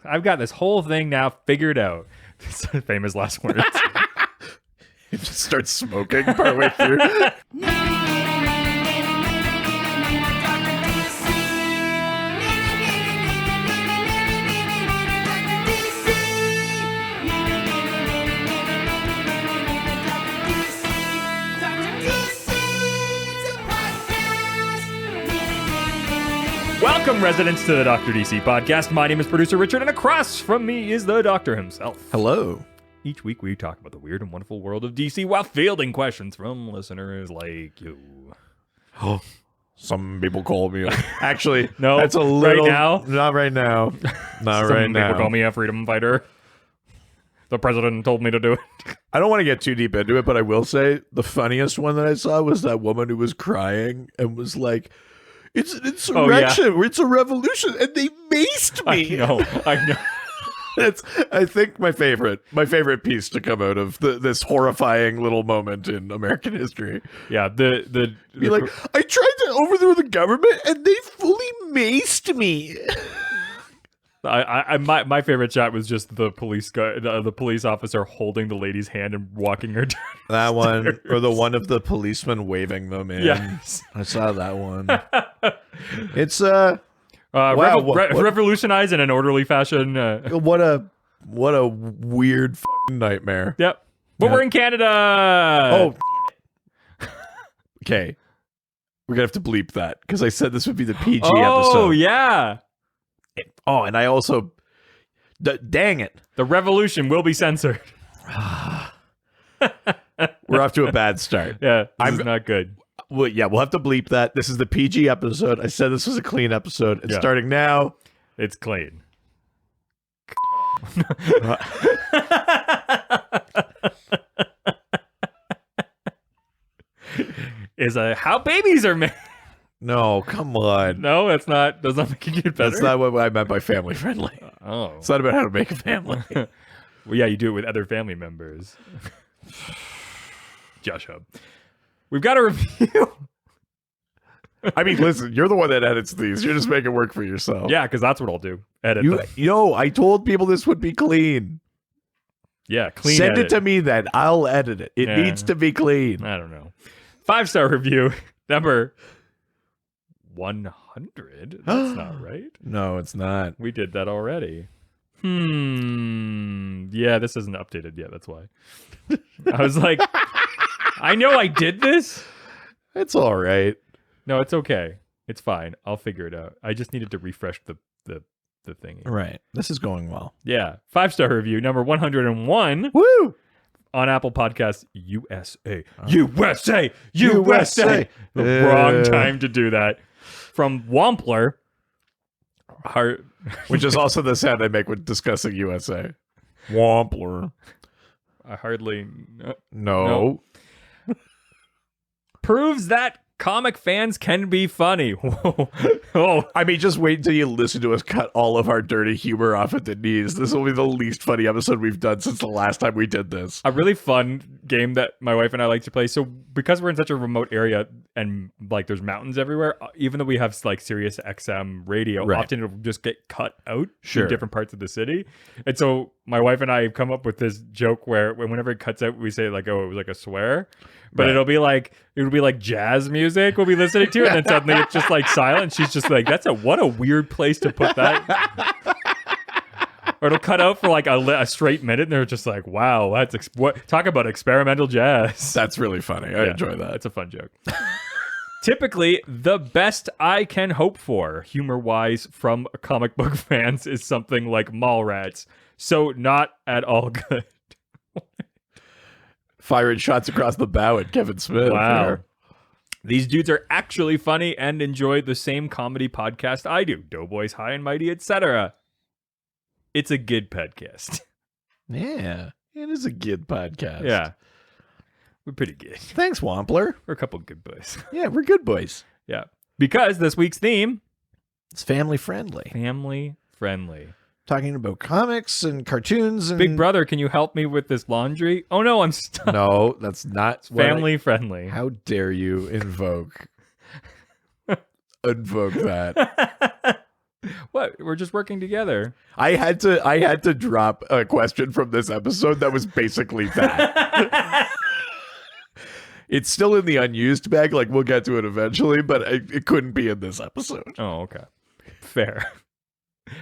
I've got this whole thing now figured out. Famous last words. He just starts smoking partway through. Welcome, residents, to the Dr. DC podcast. My name is producer Richard, and across from me is the Doctor himself. Hello. Each week we talk about the weird and wonderful world of DC while fielding questions from listeners like you. Oh, some people call me. Actually, No, that's a little. right now? Not right now. Not right Some now. people call me a freedom fighter. The president told me to do it. I don't want to get too deep into it, but I will say the funniest one that I saw was that woman who was crying and was like, "It's an insurrection, or it's a revolution, and they maced me." I know. It's, I think, my favorite piece to come out of this horrifying little moment in American history. Yeah, Be like, I tried to overthrow the government, and they fully maced me. My favorite shot was just the police guy, the police officer holding the lady's hand and walking her down. That one, or the one of the policemen waving them in. Yes. I saw that one. It's Wow, what- revolutionize in an orderly fashion. what a weird f***ing nightmare. Yep. But Yeah. we're in Canada. Oh, okay. We're gonna have to bleep that because I said this would be the PG episode. Oh, yeah. Oh, and I also, dang it, The revolution will be censored. we're off to a bad start. Yeah, this is not good. Well, yeah, we'll have to bleep that. This is the PG episode. I said this was a clean episode. It's Yeah. starting now. It's clean. Is how babies are made. No, come on. No, that's not. Does not make it get better. That's not what I meant by family friendly. Oh. It's not about how to make a family. Well, yeah, you do it with other family members. Josh Hub. We've got a review. I mean, listen, you're the one that edits these. You're just making work for yourself. Yeah, because that's what I'll do. Edit them. I told people this would be clean. Yeah, clean Send edit. it to me then. I'll edit it. It Yeah. needs to be clean. I don't know. 5-star review number 100. That's not right. No, it's not. We did that already. Yeah, this isn't updated yet. That's why. I was like, I know I did this. It's all right. No, it's okay. It's fine. I'll figure it out. I just needed to refresh the thingy. Right. This is going well. Yeah. 5-star review number 101 Woo! on Apple Podcasts USA. Oh. USA! USA! The wrong time to do that. From Wampler. Which is also the sound I make when discussing USA. Wampler. I hardly... No. Proves that comic fans can be funny. Whoa. Oh, I mean, just wait until you listen to us cut all of our dirty humor off at the knees. This will be the least funny episode we've done since the last time we did this. a really fun game that my wife and I like to play. So because we're in such a remote area and like there's mountains everywhere, even though we have like Sirius XM radio, Right. often it'll just get cut out Sure. in different parts of the city. And so my wife and I have come up with this joke where whenever it cuts out, we say like, oh, it was like a swear. But Right. it'll be like jazz music we'll be listening to, and then suddenly it's just like silent. She's just like, what a weird place to put that. Or it'll cut out for like a straight minute, and they're just like, wow, that's talk about experimental jazz. That's really funny. I Yeah, enjoy that. It's a fun joke. Typically, the best I can hope for, humor-wise, from comic book fans is something like Mallrats. So not at all good. Firing shots across the bow at Kevin Smith. Wow. There. These dudes are actually funny and enjoy the same comedy podcast I do. Doughboys, High and Mighty, etc. It's a good podcast. Yeah. It is a good podcast. Yeah. We're pretty good. Thanks, Wampler. We're a couple good boys. Yeah, we're good boys. Yeah. Because this week's theme, It's family friendly. family friendly. Talking about comics and cartoons and Big brother, can you help me with this laundry? Oh no, I'm stuck. No, that's not what Family friendly. How dare you invoke that? What? We're just working together. I had to drop a question from this episode that was basically that. It's still in the unused bag. Like, we'll get to it eventually, but it couldn't be in this episode. Oh, okay. Fair.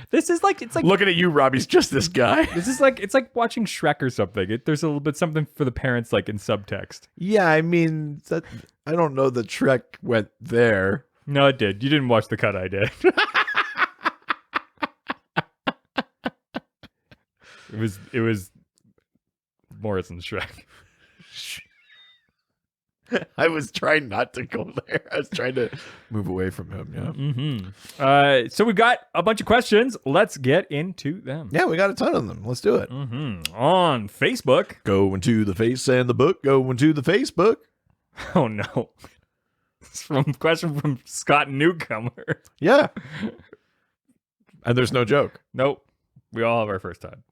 This is like, it's like, Looking at you, Robbie's just this guy. this is like, it's like watching Shrek or something. There's a little bit something for the parents, like in subtext. Yeah, I mean, I don't know that Shrek went there. No, it did. You didn't watch the cut I did. It was Morrison's Shrek. I was trying not to go there. I was trying to move away from him. Yeah. Mm-hmm. So we've got a bunch of questions. Let's get into them. Yeah, we got a ton of them. Let's do it. Mm-hmm. On Facebook. Go into the face and the book. Go into the Facebook. Oh no. It's from question from Scott Newcomer. Yeah. And there's no joke. Nope. We all have our first time.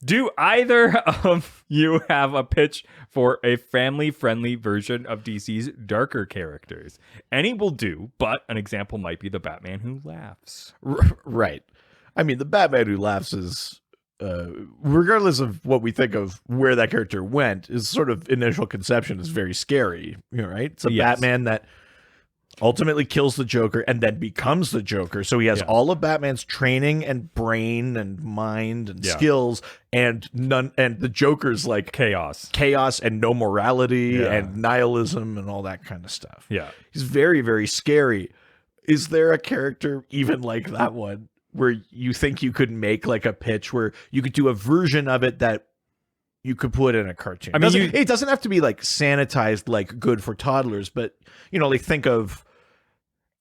Do either of you have a pitch for a family-friendly version of DC's darker characters? Any will do, but an example might be the Batman Who Laughs. Right. I mean, the Batman Who Laughs is, regardless of what we think of where that character went, his sort of initial conception is very scary. You know, right? It's a Batman that ultimately kills the Joker and then becomes the Joker. So he has all of Batman's training and brain and mind and skills, and the Joker's like chaos and no morality and nihilism and all that kind of stuff. Yeah. He's very, very scary. Is there a character even like that one where you think you could make like a pitch where you could do a version of it that you could put in a cartoon? I mean, it doesn't have to be like sanitized, like good for toddlers, but you know, like think of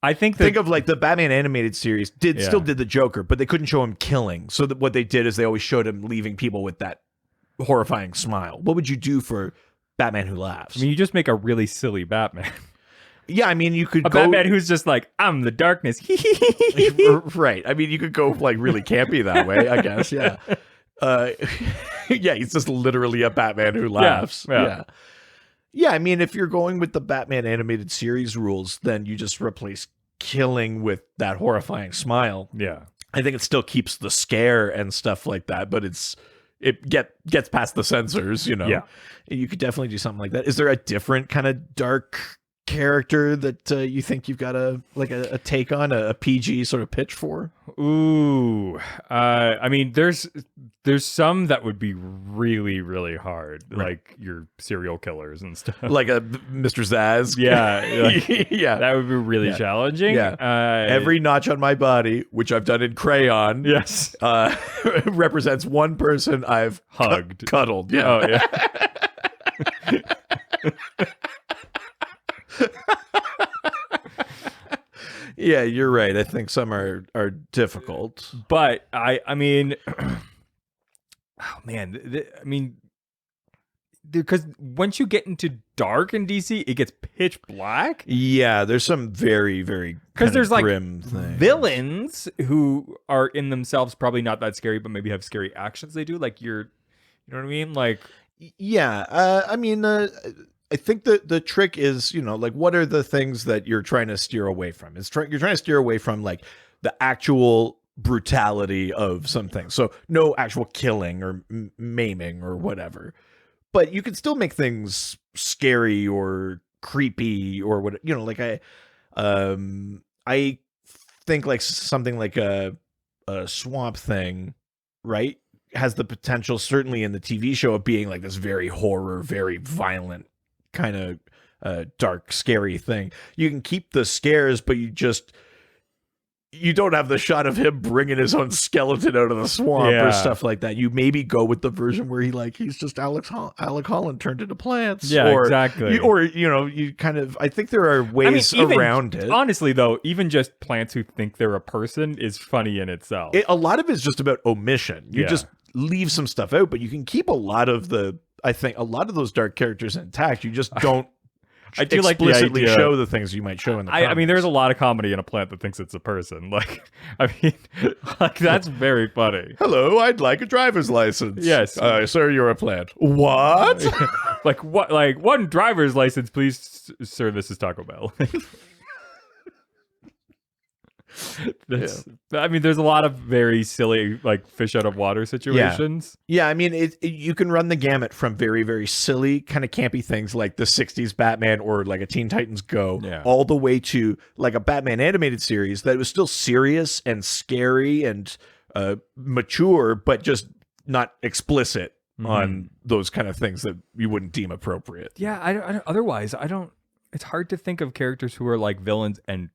like the Batman animated series still did the Joker, but they couldn't show him killing. So that what they did is they always showed him leaving people with that horrifying smile. What would you do for Batman Who Laughs? I mean, you just make a really silly Batman. Yeah, I mean, you could go Batman who's just like, I'm the darkness. Right. I mean, you could go like really campy that way, I guess. Yeah. Yeah, he's just literally a Batman who laughs. Yeah, I mean, if you're going with the Batman animated series rules, then you just replace killing with that horrifying smile. Yeah. I think it still keeps the scare and stuff like that, but it gets past the censors, you know. Yeah. You could definitely do something like that. Is there a different kind of dark character that you think you've got a take on, a PG sort of pitch for? Ooh, I mean, there's some that would be really, really hard, like your serial killers and stuff, like a Mr. Zsasz. Yeah, yeah, that would be really challenging. Yeah, every notch on my body, which I've done in crayon, yes, represents one person I've hugged, cuddled. Yeah, oh yeah. Yeah, you're right. I think some are difficult, but I mean, oh man, I mean, because once you get into dark in DC, it gets pitch black. Yeah, there's some very, very because there's like grim things. Villains who are in themselves probably not that scary, but maybe have scary actions they do. Like you know what I mean? Like, yeah, I mean. I think the trick is, you know, like, what are the things that you're trying to steer away from? You're trying to steer away from, like, the actual brutality of something. So no actual killing or maiming or whatever. But you can still make things scary or creepy or what, you know, like I think like something like a Swamp Thing, right, has the potential, certainly in the TV show, of being like this very horror, very violent kind of dark, scary thing. You can keep the scares, but you don't have the shot of him bringing his own skeleton out of the swamp or stuff like that. You maybe go with the version where he's just Alec Holland turned into plants. Yeah, exactly. You kind of, I think there are ways around it. Honestly, though, even just plants who think they're a person is funny in itself. A lot of it's just about omission. You just leave some stuff out, but you can keep a lot of those dark characters intact. You just don't I do explicitly like show the things you might show in the I mean, there's a lot of comedy in a plant that thinks it's a person. Like, I mean, like, that's very funny. Hello, I'd like a driver's license. Yes. Sir, you're a plant. What? Like, what? Like, one driver's license, please, sir, this is Taco Bell. I mean, there's a lot of very silly, like fish out of water situations. Yeah, I mean, you can run the gamut from very, very silly, kind of campy things like the 60s Batman or like a Teen Titans Go, all the way to like a Batman animated series that was still serious and scary and mature, but just not explicit on those kind of things that you wouldn't deem appropriate. Yeah, otherwise, I don't. It's hard to think of characters who are like villains and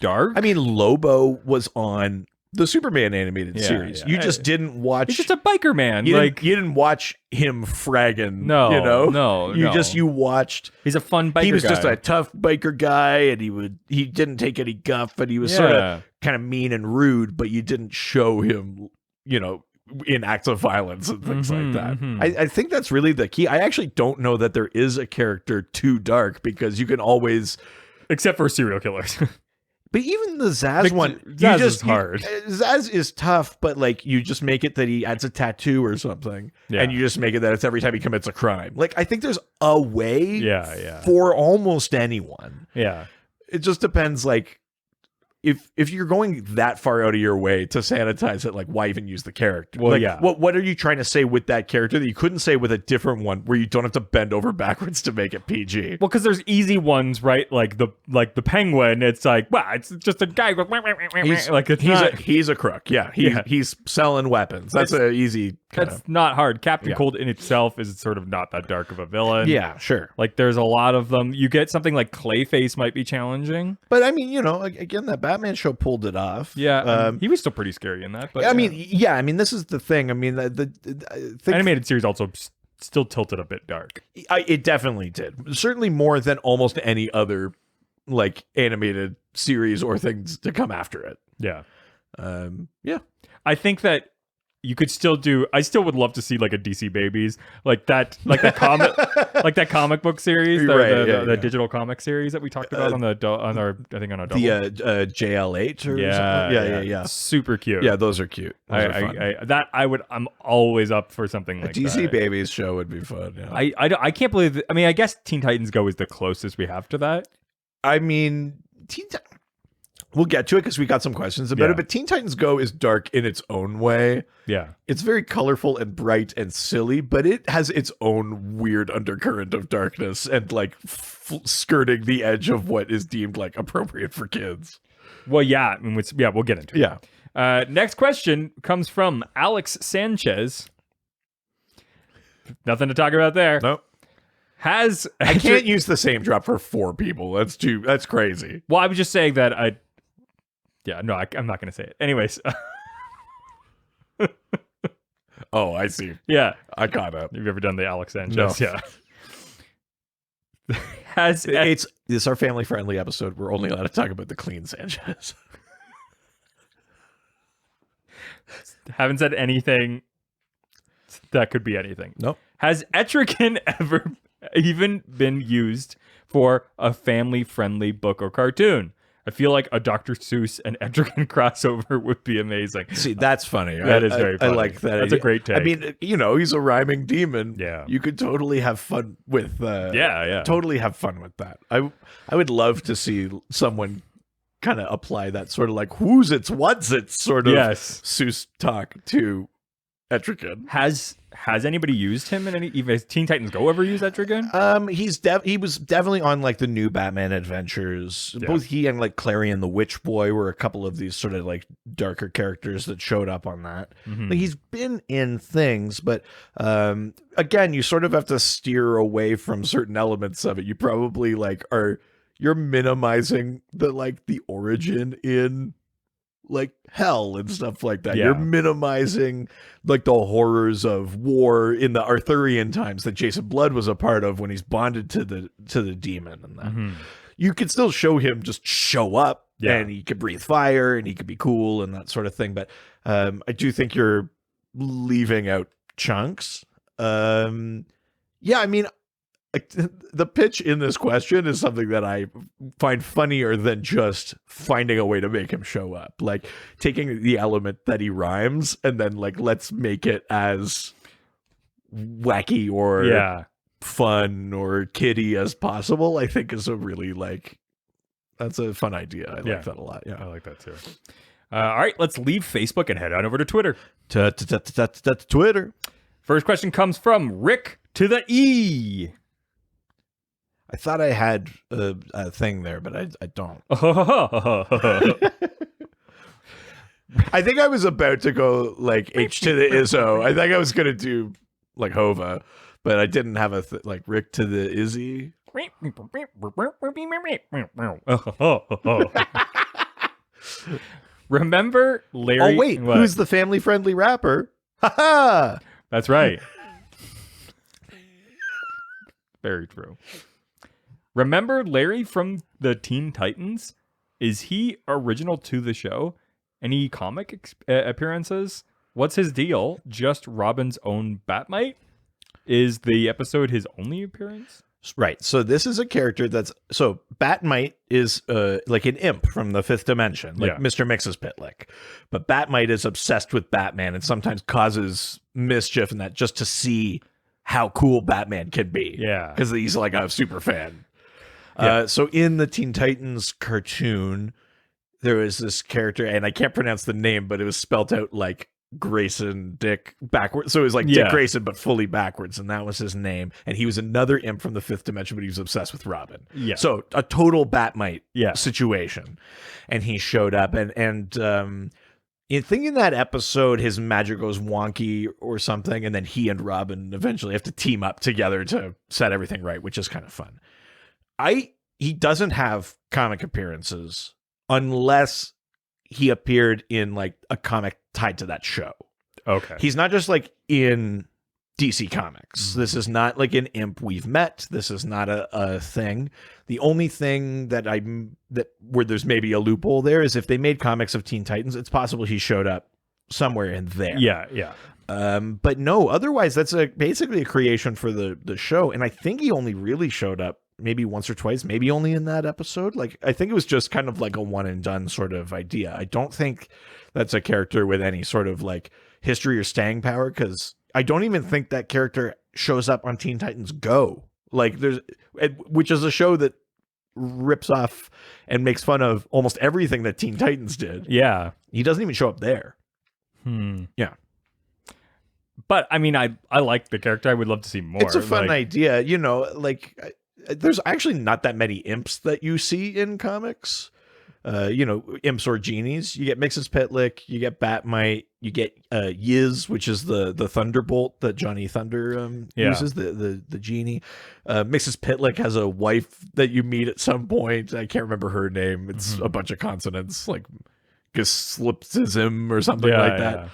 dark. I mean, Lobo was on the Superman animated series. You just didn't watch. He's just a biker man. You like you didn't watch him fragging. No, you know, no. You watched. He's a fun biker. He was guy. just a tough biker guy, and he didn't take any guff, and he was sort of kind of mean and rude. But you didn't show him, in acts of violence and things like that. I think that's really the key. I actually don't know that there is a character too dark because you can always, except for serial killers. But even the Zaz one, Zaz is hard. Zaz is tough, but like you just make it that he adds a tattoo or something, and you just make it that it's every time he commits a crime. Like I think there's a way, for almost anyone. Yeah, it just depends. Like if you're going that far out of your way to sanitize it, like why even use the character? Well, like, what are you trying to say with that character that you couldn't say with a different one where you don't have to bend over backwards to make it PG? Well, because there's easy ones, right? Like the Penguin. It's like, wow, it's just a guy with he's a crook. Yeah, he's selling weapons. That's an easy. That's not hard. Captain Cold in itself is sort of not that dark of a villain. Yeah, sure. Like there's a lot of them. You get something like Clayface might be challenging, but I mean, again, that Batman show pulled it off. Yeah, he was still pretty scary in that. But I mean, this is the thing. I mean, the animated series also still tilted a bit dark. It definitely did. Certainly more than almost any other like animated series or things to come after it. Yeah. Yeah. I think that you could still do. I still would love to see like a DC Babies, like that comic, like that comic book series, the digital comic series that we talked about on our double. The JL8 or something. Yeah. Super cute. Yeah, those are cute. I'm always up for something like a DC that. Babies show would be fun. Yeah. I can't believe that, I mean, I guess Teen Titans Go is the closest we have to that. I mean, we'll get to it because we got some questions about it, but Teen Titans Go is dark in its own way. Yeah. It's very colorful and bright and silly, but it has its own weird undercurrent of darkness and like skirting the edge of what is deemed like appropriate for kids. Well, yeah. I mean, we'll get into it. Yeah. Next question comes from Alex Sanchez. Nothing to talk about there. Nope. I can't use the same drop for 4 people. That's crazy. Well, I was just saying that I'm not going to say it. Anyways. Oh, I see. Yeah. I caught up. Have you ever done the Alex Sanchez? No. Yeah. This is our family friendly episode. We're only allowed to talk about the clean Sanchez. Haven't said anything that could be anything. Nope. Has Etrigan ever even been used for a family-friendly book or cartoon? I feel like a Dr. Seuss and Etrigan crossover would be amazing. See, that's funny. That is very funny. I like that. That's a great take. I mean, he's a rhyming demon. Yeah. You could totally have fun with yeah. Totally have fun with that. I would love to see someone kind of apply that sort of like who's it's what's it sort of Seuss talk to Etrigan. Has anybody used him in any? Has Teen Titans Go ever used Etrigan? He was definitely on like the new Batman adventures. Yeah. Both he and like Clarion the Witch Boy were a couple of these sort of like darker characters that showed up on that. Mm-hmm. Like, he's been in things, but again, you sort of have to steer away from certain elements of it. You probably you're minimizing the origin in like hell and stuff like that. You're minimizing like the horrors of war in the Arthurian times that Jason Blood was a part of when he's bonded to the demon and that. Mm-hmm. You could still show him just show up and he could breathe fire and he could be cool and that sort of thing. But I do think you're leaving out chunks. I mean, the pitch in this question is something that I find funnier than just finding a way to make him show up. Like taking the element that he rhymes and then like, let's make it as wacky or fun or kiddie as possible, I think is a really like That's a fun idea. I Yeah. like that a lot. I Yeah. like that too. All right, let's leave Facebook and head on over to Twitter. Twitter. First question comes from Rick to the E. I thought I had a thing there, but I don't. I think I was about to go like H to the Izzo. I think I was gonna do like Hova, but I didn't have a like Rick to the Izzy. Remember Larry? Oh wait, What? who's the family-friendly rapper? Ha ha! That's right. Very true. Remember Larry from the Teen Titans? Is he original to the show? Any comic appearances? What's his deal? Just Robin's own Batmite? Is the episode his only appearance? Right. So this is a character that's Batmite is like an imp from the fifth dimension, like Yeah. Mr. Mxyzptlk. But Batmite is obsessed with Batman and sometimes causes mischief in that just to see how cool Batman can be. Yeah. Because he's like a super fan. Yeah. So in the Teen Titans cartoon, there was this character, and I can't pronounce the name, but it was spelt out like Grayson Dick backwards. So it was like Yeah. Dick Grayson, but fully backwards, and that was his name. And he was another imp from the fifth dimension, but he was obsessed with Robin. Yeah. So a total Batmite Yeah. situation. And he showed up, and I think in that episode his magic goes wonky or something, and then he and Robin eventually have to team up together to set everything right, which is kind of fun. He doesn't have comic appearances unless he appeared in like a comic tied to that show. Okay. He's not just like in DC Comics. This is not like an imp we've met. This is not a thing. The only thing that where there's maybe a loophole there is if they made comics of Teen Titans, it's possible he showed up somewhere in there. Yeah. Yeah. But no, otherwise that's basically a creation for the show. And I think he only really showed up maybe once or twice, maybe only in that episode. Like, I think it was just kind of like a one and done sort of idea. I don't think that's a character with any sort of like history or staying power, because I don't even think that character shows up on Teen Titans Go. Like, which is a show that rips off and makes fun of almost everything that Teen Titans did. Yeah. He doesn't even show up there. Yeah. But I mean, I like the character. I would love to see more. It's a fun Like, idea, you know, like there's actually not that many imps that you see in comics. You know, imps or genies. You get Mxyzptlk, you get Batmite, you get Yiz, which is the thunderbolt that Johnny Thunder uses, the genie. Mxyzptlk has a wife that you meet at some point. I can't remember her name. It's a bunch of consonants, like Gislipsism or something like that.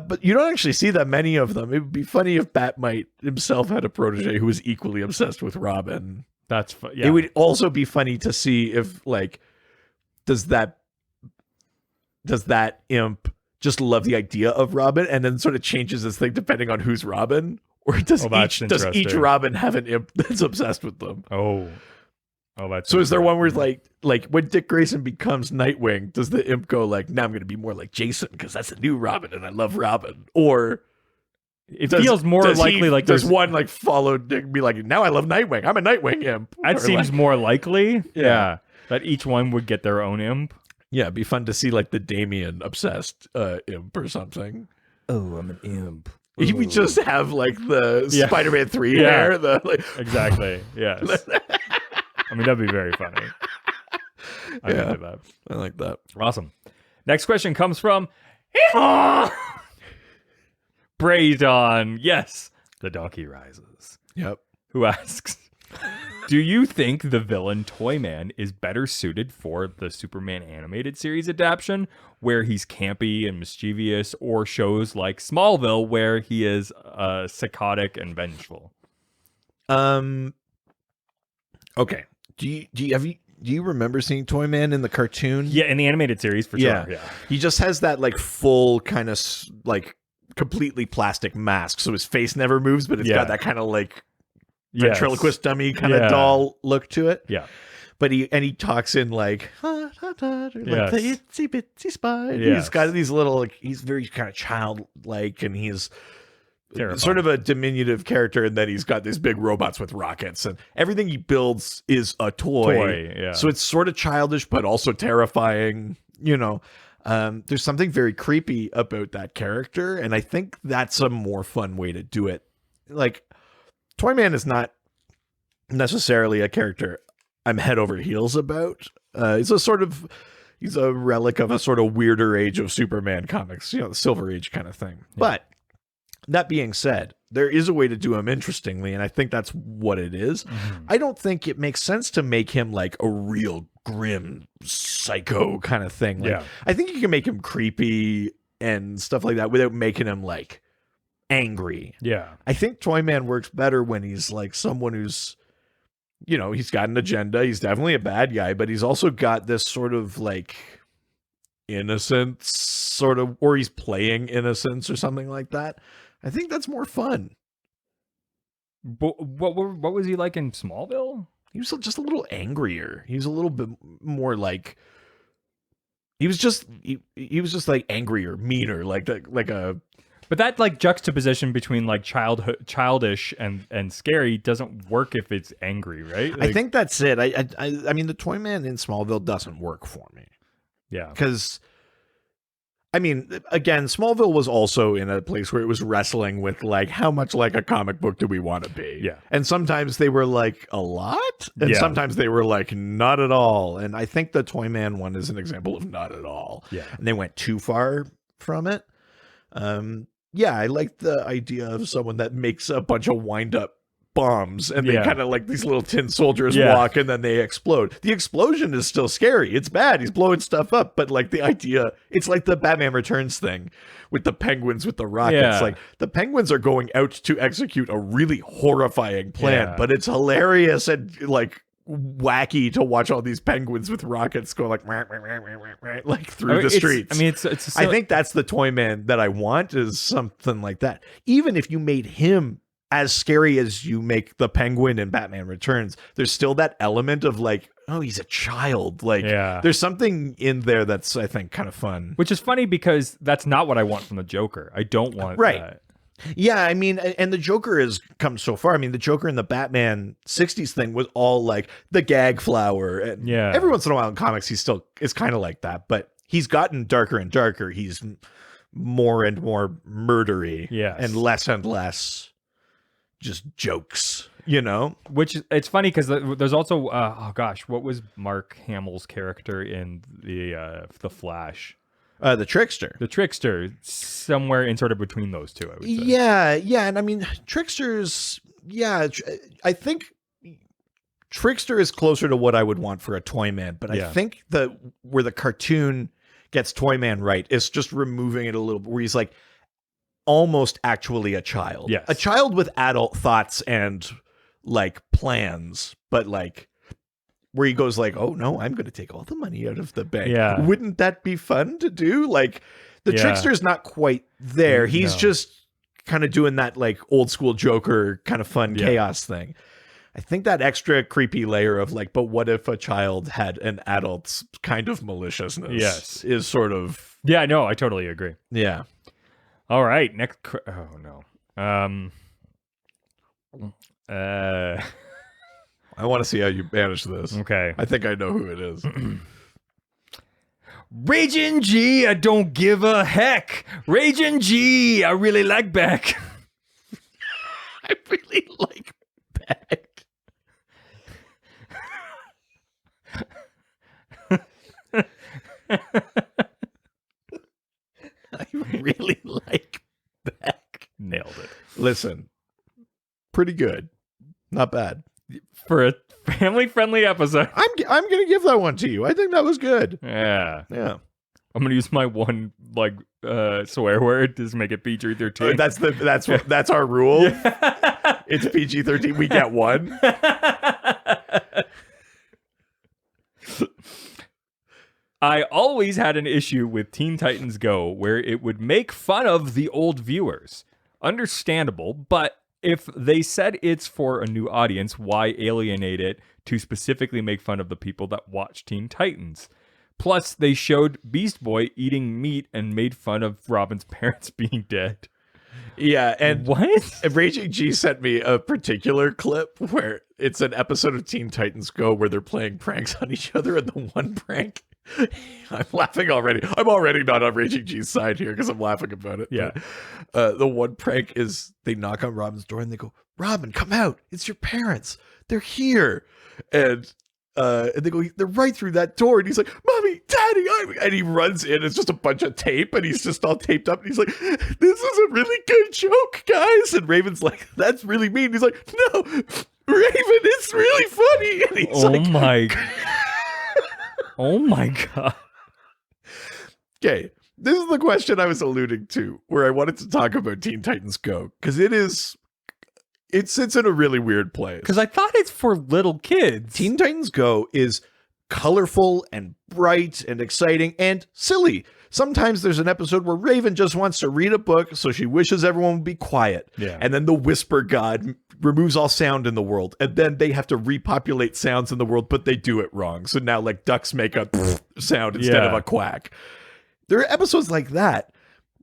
But you don't actually see that many of them. It would be funny if Batmite himself had a protege who was equally obsessed with Robin. That's yeah. It would also be funny to see if, like, does that imp just love the idea of Robin and then sort of changes his thing depending on who's Robin? Or does that's each interesting. Robin have an imp that's obsessed with them? Oh, that's So is there one where like when Dick Grayson becomes Nightwing, does the imp go like, now I'm going to be more like Jason because that's a new Robin and I love Robin? Or it feels more likely like does there's one like follow Dick and be like, now I love Nightwing. I'm a Nightwing imp. that Or, seems like, more likely. Yeah. That each one would get their own imp. yeah, it'd be fun to see like the Damien obsessed imp or something. Oh, I'm an imp. He would just have like the Yeah. Spider-Man 3 Yeah. hair. The like, Exactly. Yes. I mean, that'd be very funny. I Yeah. do that. I like that. Awesome. Next question comes from Braydon. Yes, the donkey rises. Yep. Who asks, do you think the villain Toyman is better suited for the Superman animated series adaptation, where he's campy and mischievous, or shows like Smallville, where he is psychotic and vengeful? Okay. Do you remember seeing Toyman in the cartoon? Yeah, in the animated series, for Yeah. sure. Yeah. He just has that like full kind of like completely plastic mask, so his face never moves, but it's Yeah. got that kind of like Yes. ventriloquist dummy kind of Yeah. doll look to it. Yeah. But he talks in like, like Yes. the itsy bitsy spider. Yes. He's got these little like, he's very kind of childlike, and he's Terrifying. sort of a diminutive character, and then he's got these big robots with rockets, and everything he builds is a toy. Yeah. So it's sort of childish, but also terrifying. There's something very creepy about that character, and I think that's a more fun way to do it. Like, Toyman is not necessarily a character I'm head over heels about. He's a relic of a sort of weirder age of Superman comics, the Silver Age kind of thing. Yeah. But that being said, there is a way to do him interestingly, and I think that's what it is. Mm-hmm. I don't think it makes sense to make him like a real grim psycho kind of thing. Like, I think you can make him creepy and stuff like that without making him like angry. Yeah. I think Toyman works better when he's like someone who's, he's got an agenda. He's definitely a bad guy, but he's also got this sort of like innocence sort of, or he's playing innocence or something like that. I think that's more fun. But what was he like in Smallville? He was just a little angrier. He was a little bit more like, he was just like angrier, meaner, like a. But that like juxtaposition between like childish and scary doesn't work if it's angry, right? Like, I think that's it. I mean, the Toyman in Smallville doesn't work for me. Yeah, because I mean, again, Smallville was also in a place where it was wrestling with like, how much like a comic book do we want to be? Yeah. And sometimes they were like a lot, and sometimes they were like not at all. And I think the Toyman one is an example of not at all. Yeah. And they went too far from it. I like the idea of someone that makes a bunch of wind up bombs and they kind of like these little tin soldiers walk and then they explode. The explosion is still scary. It's bad. He's blowing stuff up, but like the idea, it's like the Batman Returns thing with the penguins with the rockets. Like the penguins are going out to execute a really horrifying plan, but it's hilarious and like wacky to watch all these penguins with rockets go like through the streets. I think that's the Toyman that I want, is something like that. Even if you made him as scary as you make the Penguin in Batman Returns, there's still that element of like, oh, he's a child. Like, there's something in there that's, I think, kind of fun. Which is funny because that's not what I want from the Joker. I don't want that. Yeah, I mean, and the Joker has come so far. I mean, the Joker in the Batman 60s thing was all like the gag flower. And every once in a while in comics, he's kind of like that. But he's gotten darker and darker. He's more and more murdery and less just jokes, Which it's funny because there's also what was Mark Hamill's character in the Flash? The Trickster. The Trickster, somewhere in sort of between those two, I would say. Yeah, and I mean, Trickster's, I think Trickster is closer to what I would want for a Toyman, but I think where the cartoon gets Toyman right is just removing it a little bit, where he's like, almost actually a child. Yes. A child with adult thoughts and like plans, but like where he goes like, oh no, I'm going to take all the money out of the bank. Yeah. Wouldn't that be fun to do? Like the Trickster's not quite there. He's just kind of doing that like old school Joker kind of fun chaos thing. I think that extra creepy layer of like, but what if a child had an adult's kind of maliciousness is sort of. Yeah, no, I totally agree. Yeah. All right, next. Oh no. I want to see how you manage this. Okay. I think I know who it is. Raging G, I don't give a heck. Raging G, I really like Beck. I really like Beck. I really like Beck. Nailed it. Listen, pretty good. Not bad. For a family-friendly episode. I'm going to give that one to you. I think that was good. Yeah. Yeah. I'm going to use my one swear word to make it PG-13. That's our rule. Yeah. It's PG-13. We get one. I always had an issue with Teen Titans Go where it would make fun of the old viewers. Understandable, but if they said it's for a new audience, why alienate it to specifically make fun of the people that watch Teen Titans? Plus, they showed Beast Boy eating meat and made fun of Robin's parents being dead. Yeah, and What? Raging G sent me a particular clip where it's an episode of Teen Titans Go where they're playing pranks on each other, and the one prank, I'm laughing already. I'm already not on Raging G's side here because I'm laughing about it. Yeah. But, the one prank is they knock on Robin's door and they go, "Robin, come out. It's your parents. They're here." And they go, "They're right through that door." And he's like, "Mommy, Daddy," and he runs in. It's just a bunch of tape, and he's just all taped up. And he's like, "This is a really good joke, guys." And Raven's like, "That's really mean." He's like, "No, Raven, it's really funny." And he's like, my. Oh my god. okay, this is the question I was alluding to, where I wanted to talk about Teen Titans Go, because it sits in a really weird place. Because I thought it's for little kids. Teen Titans Go is colorful and bright and exciting and silly. Sometimes there's an episode where Raven just wants to read a book, so she wishes everyone would be quiet. Yeah. And then the Whisper God removes all sound in the world. And then they have to repopulate sounds in the world, but they do it wrong. So now, like, ducks make a sound instead of a quack. There are episodes like that.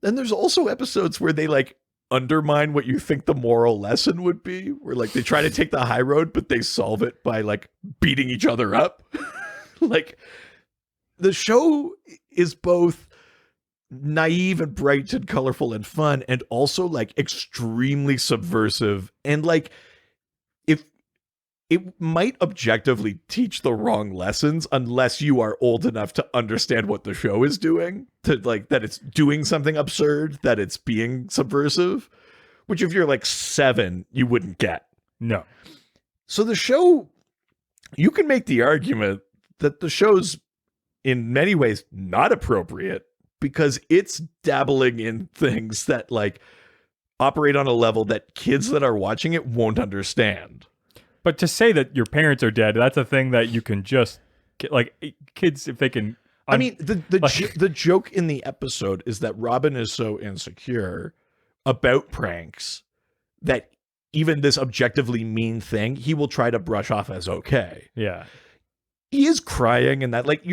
And there's also episodes where they, like, undermine what you think the moral lesson would be, where, like, they try to take the high road, but they solve it by, like, beating each other up. Like, the show is both naive and bright and colorful and fun, and also, like, extremely subversive, and, like, if it might objectively teach the wrong lessons unless you are old enough to understand what the show is doing, to, like, that it's doing something absurd, that it's being subversive, which if you're like 7 you wouldn't get. No. So the show, you can make the argument that the show's in many ways not appropriate because it's dabbling in things that, like, operate on a level that kids that are watching it won't understand. But to say that your parents are dead, that's a thing that you can just, like, kids, if they can. I mean, the joke in the episode is that Robin is so insecure about pranks that even this objectively mean thing, he will try to brush off as okay. Yeah. He is crying, and that, like,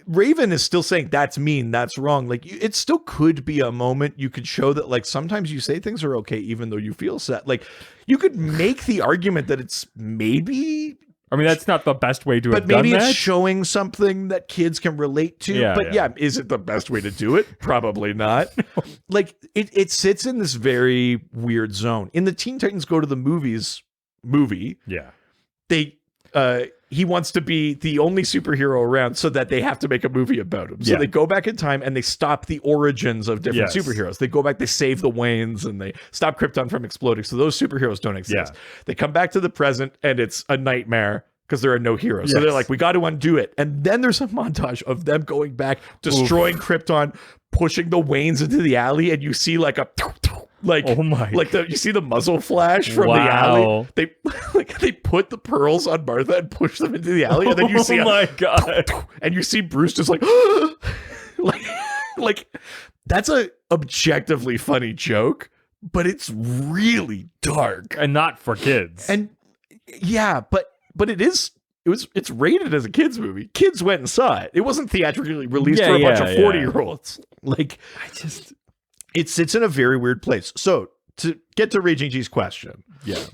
Raven is still saying that's mean, that's wrong. Like, it still could be a moment you could show that, like, sometimes you say things are okay even though you feel sad. Like, you could make the argument that it's maybe, I mean, that's not the best way to have done maybe that. it's showing something that kids can relate to. Yeah, but yeah. is it the best way to do it? Probably not. Like, it sits in this very weird zone. In the Teen Titans Go to the Movies movie, Yeah. he wants to be the only superhero around so that they have to make a movie about him. So Yeah. they go back in time and they stop the origins of different Yes. superheroes. They go back, they save the Waynes, and they stop Krypton from exploding. So those superheroes don't exist. Yeah. They come back to the present and it's a nightmare because there are no heroes. So Yes. they're like, we got to undo it. And then there's a montage of them going back, destroying Krypton, pushing the Waynes into the alley, and you see like a like, Oh my like you see the muzzle flash from the Wow. alley. They put the pearls on Martha and push them into the alley, and then you see Oh my god. and you see Bruce just like like that's a objectively funny joke, but it's really dark. And not for kids. And yeah, but it's rated as a kids movie. Kids went and saw it. It wasn't theatrically released for a bunch of 40-year-olds. Like, it sits in a very weird place. So to get to Raging G's question, yeah.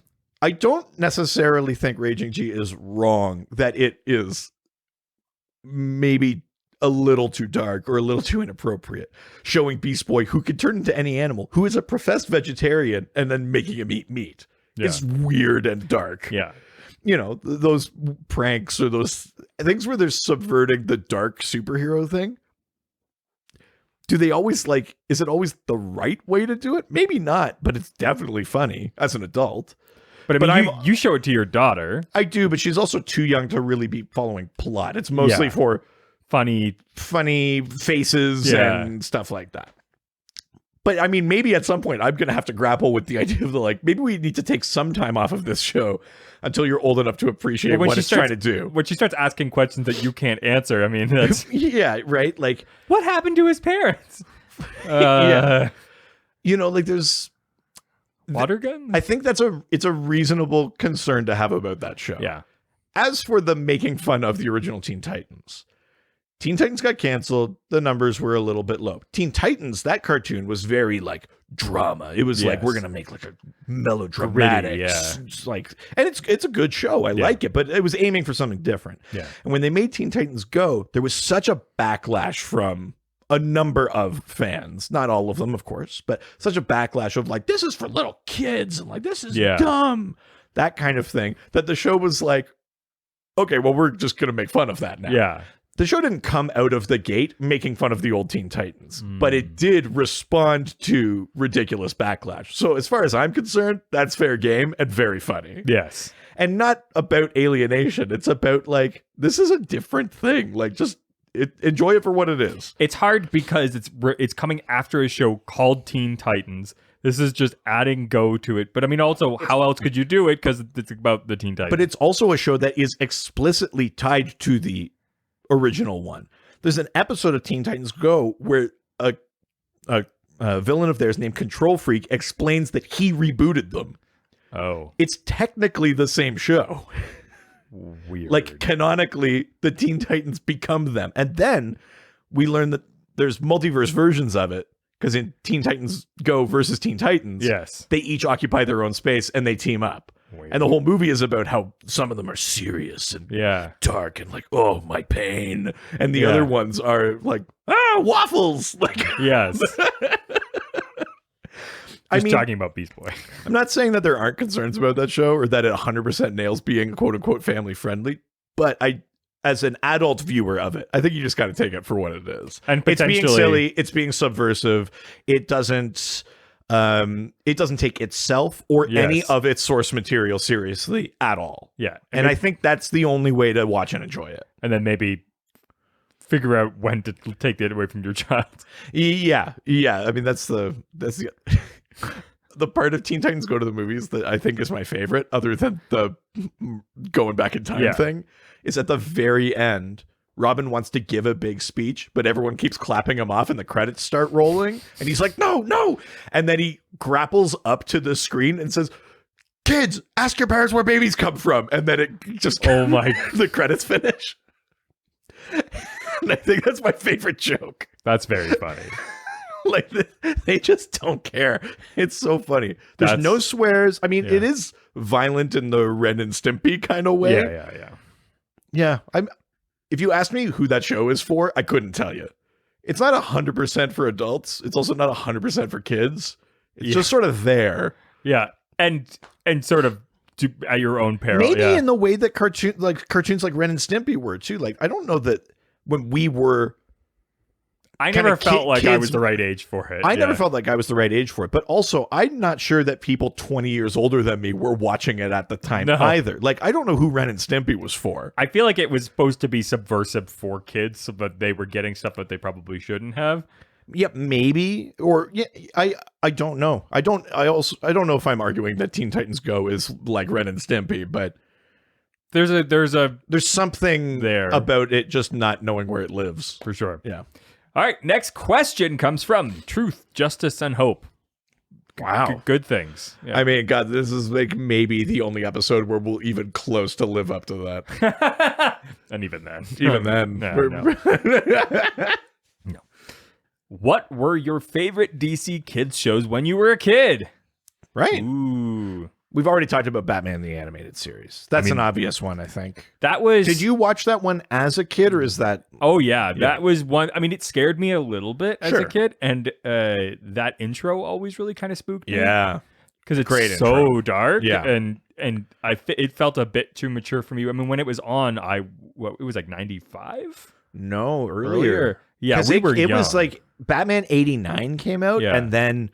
I don't necessarily think Raging G is wrong that it is maybe a little too dark or a little too inappropriate, showing Beast Boy, who could turn into any animal, who is a professed vegetarian, and then making him eat meat. Yeah. It's weird and dark. Yeah. You know, those pranks or those things where they're subverting the dark superhero thing. Do they always, like, is it always the right way to do it? Maybe not, but it's definitely funny as an adult. But I mean, you show it to your daughter. I do, but she's also too young to really be following plot. It's mostly for funny faces and stuff like that. But I mean, maybe at some point I'm going to have to grapple with the idea of maybe we need to take some time off of this show until you're old enough to appreciate what it's trying to do. When she starts asking questions that you can't answer, I mean, that's yeah, right? Like, what happened to his parents? Yeah. You know, like, there's water gun? I think it's a reasonable concern to have about that show. Yeah. As for the making fun of the original Teen Titans got canceled. The numbers were a little bit low. Teen Titans, that cartoon was very, like, drama. It was like, Yes. we're gonna make like a melodramatic, Gritty, yeah. like, and it's a good show. I like it, but it was aiming for something different. Yeah. And when they made Teen Titans Go, there was such a backlash from a number of fans, not all of them, of course, but such a backlash of like, this is for little kids and like, this is dumb, that kind of thing, that the show was like, okay, well, we're just going to make fun of that now. Yeah. The show didn't come out of the gate making fun of the old Teen Titans, but it did respond to ridiculous backlash. So as far as I'm concerned, that's fair game and very funny. Yes. And not about alienation. It's about like, this is a different thing. Like, just enjoy it for what it is. It's hard because it's coming after a show called Teen Titans. This is just adding Go to it. But I mean, also, how else could you do it? Because it's about the Teen Titans. But it's also a show that is explicitly tied to the original one. There's an episode of Teen Titans Go where a villain of theirs named Control Freak explains that he rebooted them. Oh. It's technically the same show. Weird. Like, canonically, the Teen Titans become them. And then we learn that there's multiverse versions of it, because in Teen Titans Go versus Teen Titans, yes, they each occupy their own space and they team up. Weird. And the whole movie is about how some of them are serious and dark and like, oh, my pain. And the other ones are like, waffles. Like, yes. I mean, talking about Beast Boy. I'm not saying that there aren't concerns about that show or that it 100% nails being quote unquote family friendly, but as an adult viewer of it, I think you just got to take it for what it is. And it's being potentially silly, it's being subversive. It doesn't take itself or any of its source material seriously at all. Yeah. And I think that's the only way to watch and enjoy it. And then maybe figure out when to take it away from your child. Yeah. I mean, that's the the part of Teen Titans Go to the movies that I think is my favorite, other than the going back in time thing, is at the very end. Robin wants to give a big speech, but everyone keeps clapping him off and the credits start rolling. And he's like, no. And then he grapples up to the screen and says, kids, ask your parents where babies come from. And then it just, oh my, the credits finish. And I think that's my favorite joke. That's very funny. Like, they just don't care. It's so funny. There's no swears. I mean, it is violent in the Ren and Stimpy kind of way. Yeah. If you asked me who that show is for, I couldn't tell you. It's not 100% for adults. It's also not 100% for kids. It's just sort of there. Yeah. And sort of at your own peril. Maybe in the way that cartoons like Ren and Stimpy were too. Like, I don't know that when we were, I never felt like I was the right age for it. I never felt like I was the right age for it. But also, I'm not sure that people 20 years older than me were watching it at the time either. Like, I don't know who Ren and Stimpy was for. I feel like it was supposed to be subversive for kids, so that they were getting stuff that they probably shouldn't have. Yeah, maybe. Or I don't know. I don't know if I'm arguing that Teen Titans Go is like Ren and Stimpy, but there's something there about it just not knowing where it lives. For sure. Yeah. All right, next question comes from Truth, Justice, and Hope. Wow. Good things. Yeah. I mean, God, this is like maybe the only episode where we'll even close to live up to that. And even then. No. What were your favorite DC Kids shows when you were a kid? Right. Ooh. We've already talked about Batman the Animated Series. That's an obvious one, I think. That was... Did you watch that one as a kid, or is that... Oh, yeah. That was one... I mean, it scared me a little bit as a kid, and that intro always really kind of spooked me. Yeah. Because it's Great so intro. dark, yeah. and it felt a bit too mature for me. I mean, when it was on, it was like 95? No, earlier. Yeah, we were young. It was like Batman 89 came out, and then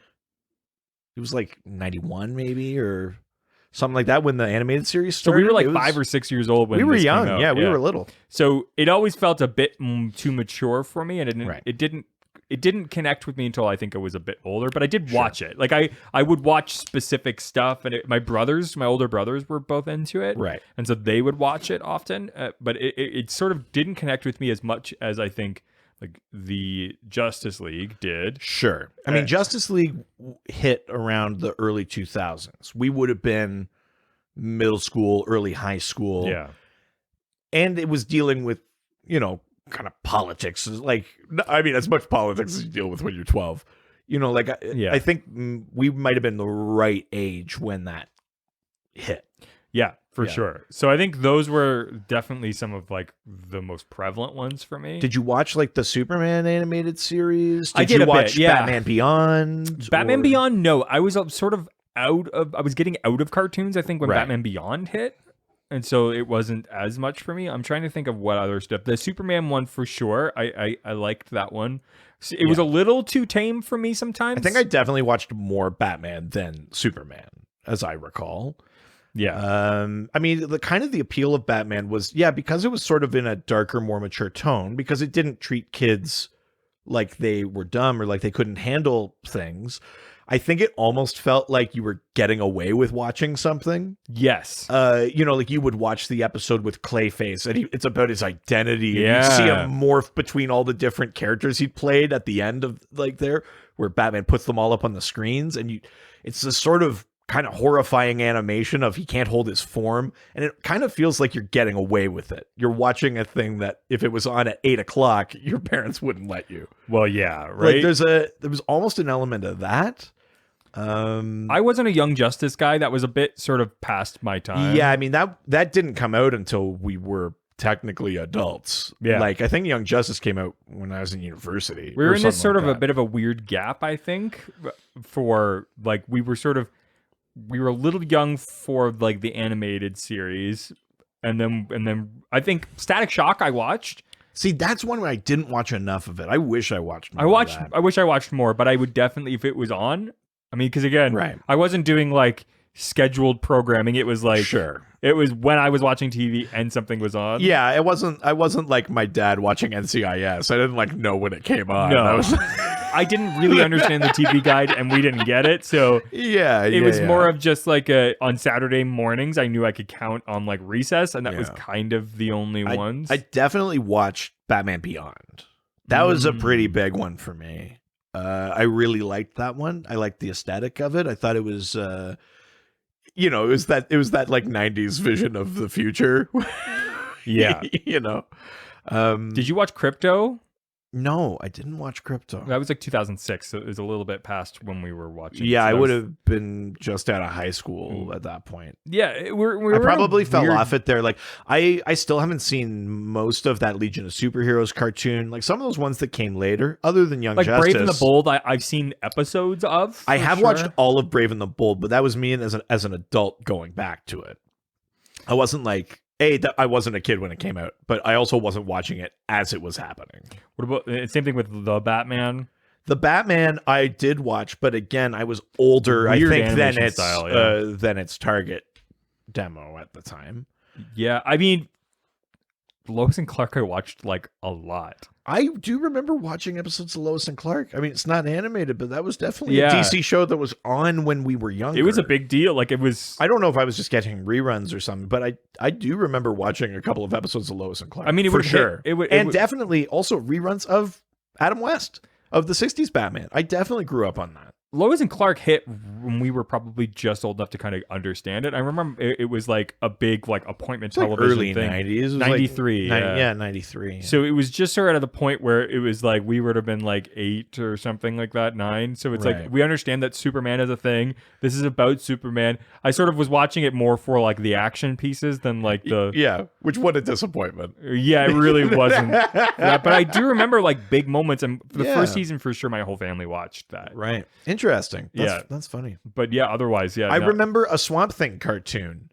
it was like 91 maybe, or something like that when the animated series started. So we were like 5 or 6 years old when we were this young. came out. Yeah, we were little. So it always felt a bit too mature for me, and it didn't connect with me until I think I was a bit older. But I did watch it. Like I would watch specific stuff, and my older brothers were both into it, right? And so they would watch it often. But it sort of didn't connect with me as much as I think like the Justice League did. Sure. I mean, Justice League hit around the early 2000s. We would have been middle school, early high school. Yeah. And it was dealing with, kind of politics. Like, I mean, as much politics as you deal with when you're 12. You know, like Yeah. I think we might have been the right age when that hit. Yeah, for Yeah. sure. So I think those were definitely some of like the most prevalent ones for me. Did you watch like the Superman animated series? I Did did you a bit, watch yeah. Batman Beyond? Batman or- Beyond, no. I was sort of I was getting out of cartoons, I think, when Right. Batman Beyond hit. And so it wasn't as much for me. I'm trying to think of what other stuff. The Superman one for sure. I liked that one. It was a little too tame for me sometimes. I think I definitely watched more Batman than Superman, as I recall. Yeah. I mean, the appeal of Batman was, because it was sort of in a darker, more mature tone, because it didn't treat kids like they were dumb or like they couldn't handle things. I think it almost felt like you were getting away with watching something. Yes. You know, like you would watch the episode with Clayface, and it's about his identity. Yeah. And you see him morph between all the different characters he'd played at the end of like there, where Batman puts them all up on the screens, and it's this sort of kind of horrifying animation of he can't hold his form, and it kind of feels like you're getting away with it. You're watching a thing that if it was on at 8:00, your parents wouldn't let you. Well, yeah, right. Like there was almost an element of that. I wasn't a Young Justice guy. That was a bit sort of past my time. Yeah, I mean that didn't come out until we were technically adults. Yeah. Like I think Young Justice came out when I was in university. We were or in this something sort like of a that. bit of a weird gap, I think, for like we were a little young for like the animated series, and then I think Static Shock I watched. See, that's one where I didn't watch enough of it. I wish I watched more of that. I wish I watched more, but I would definitely if it was on. I mean, because again, Right. I wasn't doing like scheduled programming. It was like Sure. it was when I was watching TV and something was on. Yeah, I wasn't like my dad watching NCIS. I didn't like know when it came on. No. I was I didn't really understand the TV guide, and we didn't get it. So it was more of just like on Saturday mornings, I knew I could count on like recess, and that was Yeah. kind of the only ones. I definitely watched Batman Beyond. That was a pretty big one for me. I really liked that one. I liked the aesthetic of it. I thought it was it was that like 90s vision of the future. Yeah. you know. Did you watch Crypto? No, I didn't watch Crypto. That was like 2006, so it was a little bit past when we were watching. Yeah, so I that would was- have been just out of high school at that point. Yeah, we I were in a probably fell weird- off it there. Like I still haven't seen most of that Legion of Superheroes cartoon. Like some of those ones that came later, other than Young like Justice. Brave and the Bold. I've seen episodes of. I for have sure. watched all of Brave and the Bold, but that was me as an adult going back to it. I wasn't like I wasn't a kid when it came out, but I also wasn't watching it as it was happening. What about same thing with the Batman? The Batman I did watch, but again, I was older. Weird I think than animation its style, than its target demo at the time. Yeah, I mean, Lois and Clark I watched like a lot. I do remember watching episodes of Lois and Clark. I mean, it's not animated, but that was definitely Yeah. a DC show that was on when we were younger. It was a big deal. Like it was. I don't know if I was just getting reruns or something, but I do remember watching a couple of episodes of Lois and Clark. I mean, it for would hit- sure. it would- and would- definitely also reruns of Adam West of the '60s Batman. I definitely grew up on that. Lois and Clark hit when we were probably just old enough to kind of understand it. I remember it was like a big like appointment It's like television early thing. '90s, 93, yeah. 93. So it was just sort of at the point where it was like we would have been like 8 or something like that, 9. So it's Right. like we understand that Superman is a thing. This is about Superman. I sort of was watching it more for like the action pieces than like the yeah, which what a disappointment. yeah, it really wasn't. But I do remember like big moments, and the Yeah. first season for sure, my whole family watched that. Right, interesting. Yeah. That's funny. But yeah, otherwise, yeah. I no. remember a Swamp Thing cartoon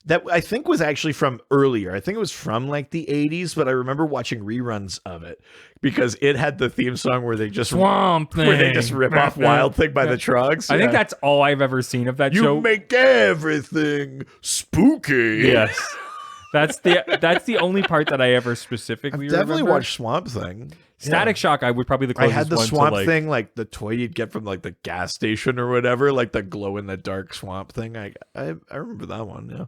that I think was actually from earlier. I think it was from like the 80s, but I remember watching reruns of it because it had the theme song where they just Swamp Thing. where they just rip off Wild Thing by the Trugs. I think Yeah. that's all I've ever seen of that you show. make everything spooky. Yes. That's the only part that I ever specifically I've definitely remember. watched Swamp Thing. Static Shock. I would probably the I closest had the one Swamp to like, Thing, like the toy you'd get from like the gas station or whatever, like the glow in the dark Swamp Thing. I remember that one. Yeah.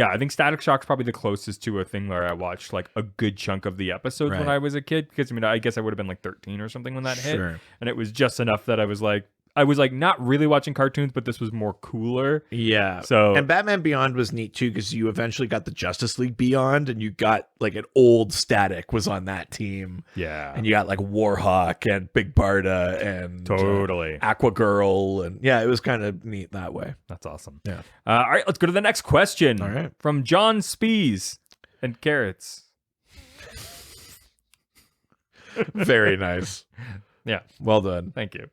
I think Static Shock's probably the closest to a thing where I watched like a good chunk of the episodes when Right. I was a kid. Because I mean, I guess I would have been like 13 or something when that hit, Sure. and it was just enough that I was like, I was like not really watching cartoons, but this was more cooler. Yeah. So And Batman Beyond was neat too, because you eventually got the Justice League Beyond, and you got like an old Static was on that team. yeah, And you got like Warhawk and Big Barda and totally. Aqua Girl, and yeah, it was kind of neat that way. That's awesome. Yeah. All right, let's go to the next question. All right. From John Spees and Carrots. Very nice. Yeah. Well done. Thank you.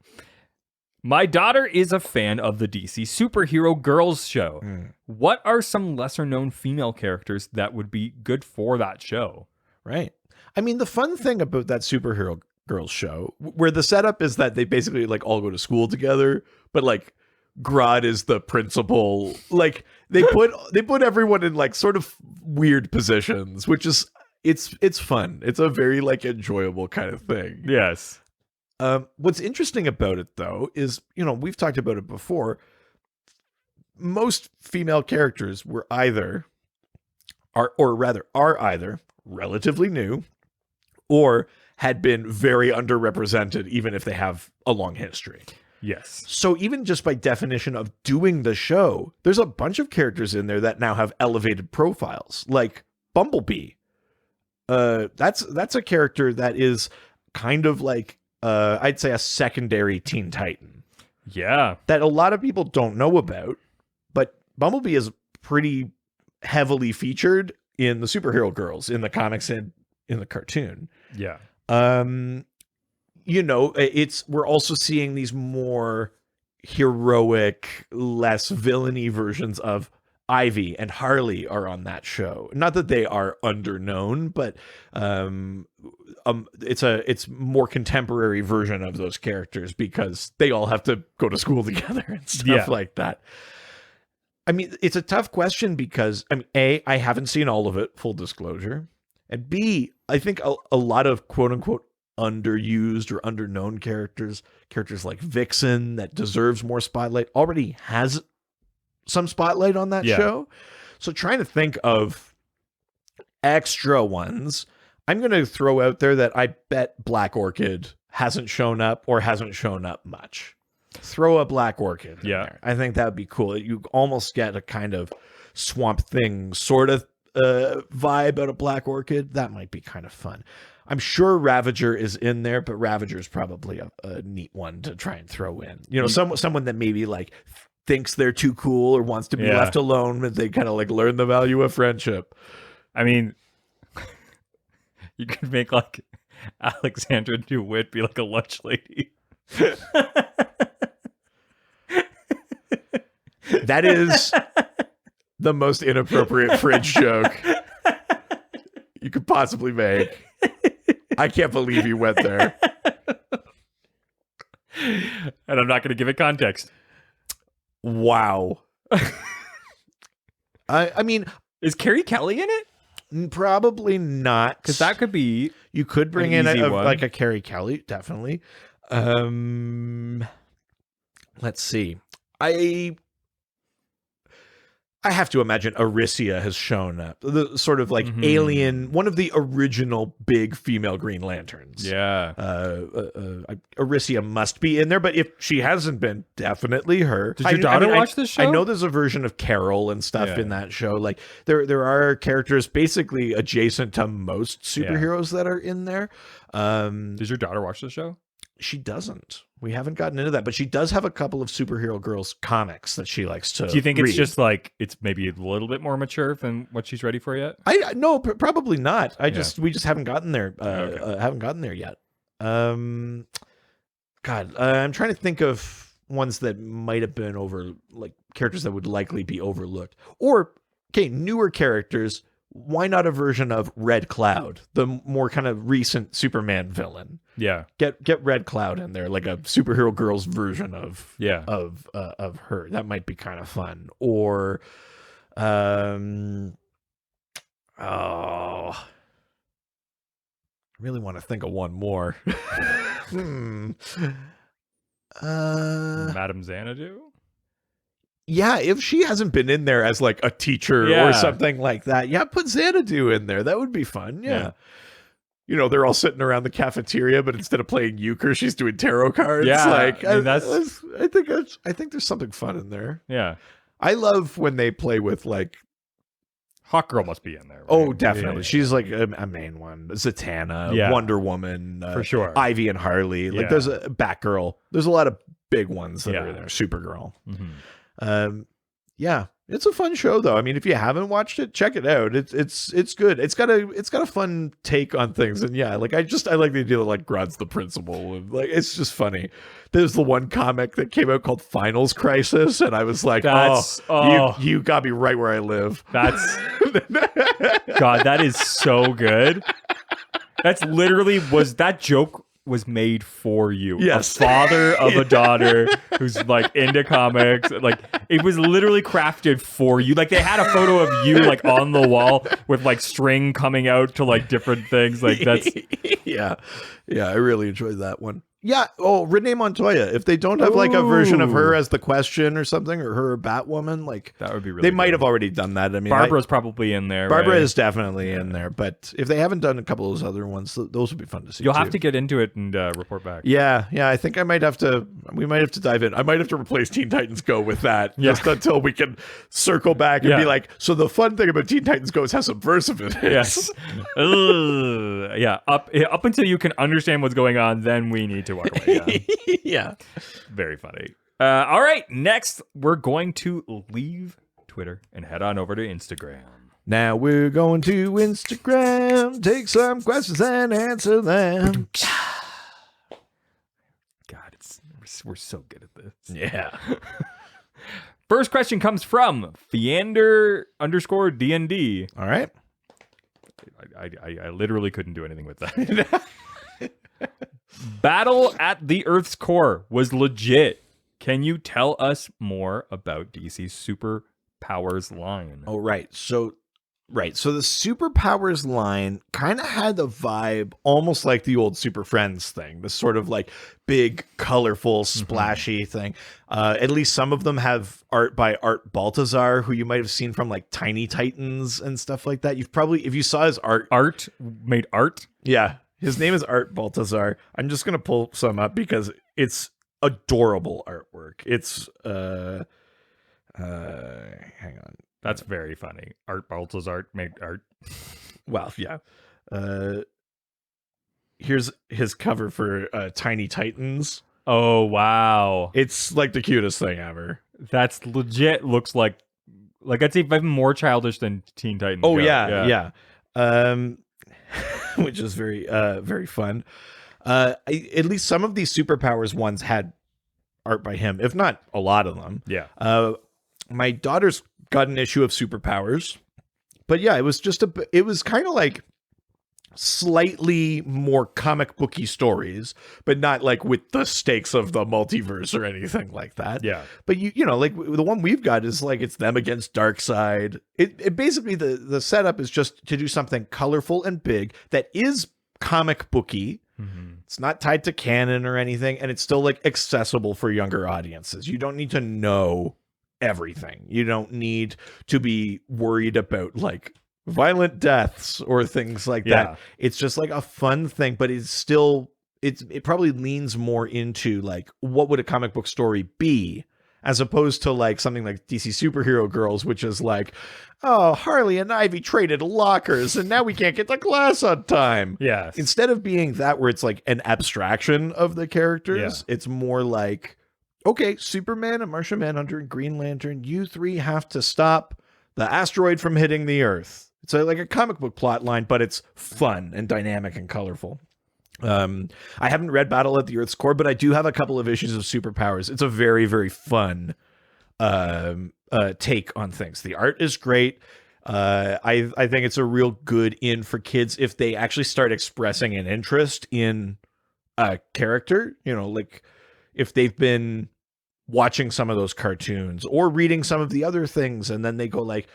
My daughter is a fan of the DC Superhero Girls show. What are some lesser known female characters that would be good for that show? Right. I mean, the fun thing about that Superhero Girls show, where the setup is that they basically like all go to school together, but like Grodd is the principal. Like they put everyone in like sort of weird positions, which is it's fun. It's a very like enjoyable kind of thing. Yes. What's interesting about it though is, you know, we've talked about it before. Most female characters were either are either relatively new or had been very underrepresented, even if they have a long history. Yes. So even just by definition of doing the show, there's a bunch of characters in there that now have elevated profiles, like Bumblebee. That's a character that is kind of like I'd say a secondary Teen Titan Yeah. that a lot of people don't know about, but Bumblebee is pretty heavily featured in the Superhero Girls, in the comics and in the cartoon. Yeah. You know, we're also seeing these more heroic, less villainy versions of Ivy and Harley are on that show. Not that they are underknown, but it's more contemporary version of those characters because they all have to go to school together and stuff like that. I mean, it's a tough question because I mean, A, I haven't seen all of it, full disclosure. And B, I think a lot of quote unquote underused or underknown characters like Vixen, that deserves more spotlight, already has some spotlight on that show. So trying to think of extra ones, I'm going to throw out there that I bet Black Orchid hasn't shown up or hasn't shown up much. Throw a Black Orchid in there. I think that would be cool. You almost get a kind of Swamp Thing sort of vibe out of Black Orchid. That might be kind of fun. I'm sure Ravager is in there, but Ravager is probably a neat one to try and throw in. You know, someone that maybe like thinks they're too cool or wants to be left alone, but they kind of like learn the value of friendship. I mean, you could make like Alexandra DeWitt be like a lunch lady. That is the most inappropriate fridge joke you could possibly make. I can't believe you went there. And I'm not going to give it context. Wow. I mean, is Carrie Kelly in it? Probably not, because that could be. You could bring in one. like a Carrie Kelly, definitely. Let's see. I have to imagine Aricia has shown up. The sort of like alien, one of the original big female Green Lanterns. Yeah. Aricia must be in there, but if she hasn't been, definitely her. Did your daughter watch this show? I know there's a version of Carol and stuff in that show. Like there are characters basically adjacent to most superheroes that are in there. Does your daughter watch the show? She doesn't. We haven't gotten into that, but she does have a couple of Superhero Girls comics that she likes to. Do you think read. It's just like it's maybe a little bit more mature than what she's ready for yet? No, probably not. We just haven't gotten there. Haven't gotten there yet. God, I'm trying to think of ones that might have been like characters that would likely be overlooked, or newer characters. Why not a version of Red Cloud, the more kind of recent Superman villain? Yeah, get Red Cloud in there, like a Superhero Girls version of her. That might be kind of fun. Or, I really want to think of one more. Madame Xanadu. Yeah, if she hasn't been in there as like a teacher or something like that, put Xanadu in there. That would be fun. Yeah. they're all sitting around the cafeteria, but instead of playing euchre, she's doing tarot cards. Yeah, Like, I mean, I think there's something fun in there. Yeah. I love when they play with like, Hawk Girl must be in there. Right? oh, definitely. Yeah. She's like a main one. Zatanna, Yeah. Wonder Woman, For sure. Ivy and Harley. Like Yeah. there's a Batgirl. There's a lot of big ones that Yeah. are in there. Supergirl. Mhm. Yeah, it's a fun show though. I mean, if you haven't watched it, check it out. It's good. It's got a fun take on things, and yeah, like I like the idea of like Grodd's the principal, and like it's just funny. There's the one comic that came out called Finals Crisis, and I was like, you got me right where I live. That's God, that is so good. That's literally that joke was made for you. Yes. A father of a daughter who's like into comics. Like it was literally crafted for you. Like they had a photo of you like on the wall with like string coming out to like different things. Like that's yeah. I really enjoyed that one. Yeah. Oh, Renee Montoya. If they don't have like a version of her as the Question or something, or her Batwoman, like that would be really they might good. have already done that. I mean, Barbara's probably in there. Barbara right? is definitely in there, but if they haven't done a couple of those other ones, those would be fun to see. You'll too. have to get into it and report back. Yeah. I think we might have to dive in. I might have to replace Teen Titans Go with that Yeah. just until we can circle back and Yeah. be like, so the fun thing about Teen Titans Go is how subversive it is. Yes. Ugh. Yeah. Up until you can understand what's going on, then we need to walk away. Yeah. Yeah. Very funny. All right. Next, we're going to leave Twitter and head on over to Instagram. Now we're going to Instagram, take some questions and answer them. God, we're so good at this. Yeah. First question comes from Fiander_DND. All right. I literally couldn't do anything with that. Battle at the Earth's core was legit. Can you tell us more about DC's superpowers line? Oh, right. So the superpowers line kind of had the vibe almost like the old Super Friends thing, this sort of like big, colorful, splashy thing. At least some of them have art by Art Baltazar, who you might have seen from like Tiny Titans and stuff like that. You've probably, if you saw his art. Art made art? Yeah. His name is Art Baltazar. I'm just going to pull some up because it's adorable artwork. It's, hang on. That's very funny. Art Baltazar made art. Well, yeah. Here's his cover for Tiny Titans. Oh, wow. It's like the cutest thing ever. That's legit. Looks like I'd say even more childish than Teen Titans. Oh, Go. yeah. Which is very, very fun. At least some of these superpowers ones had art by him, if not a lot of them. Yeah. My daughter's got an issue of Superpowers, but yeah, it was kind of like slightly more comic booky stories, but not like with the stakes of the multiverse or anything like that. Yeah. But you know, like the one we've got is like it's them against Darkseid. It basically the setup is just to do something colorful and big that is comic booky. Mm-hmm. It's not tied to canon or anything, and it's still like accessible for younger audiences. You don't need to know everything. You don't need to be worried about like violent deaths or things like that. It's just like a fun thing, but it's still it probably leans more into like what would a comic book story be, as opposed to like something like DC Superhero Girls, which is like, oh, Harley and Ivy traded lockers and now we can't get to class on time. Yes. Instead of being that where it's like an abstraction of the characters, it's more like, okay, Superman and Martian Manhunter and Green Lantern, you three have to stop the asteroid from hitting the Earth. It's like a comic book plot line, but it's fun and dynamic and colorful. I haven't read Battle at the Earth's Core, but I do have a couple of issues of Superpowers. It's a very, very fun take on things. The art is great. I think it's a real good in for kids if they actually start expressing an interest in a character, you know, like if they've been watching some of those cartoons or reading some of the other things, and then they go like,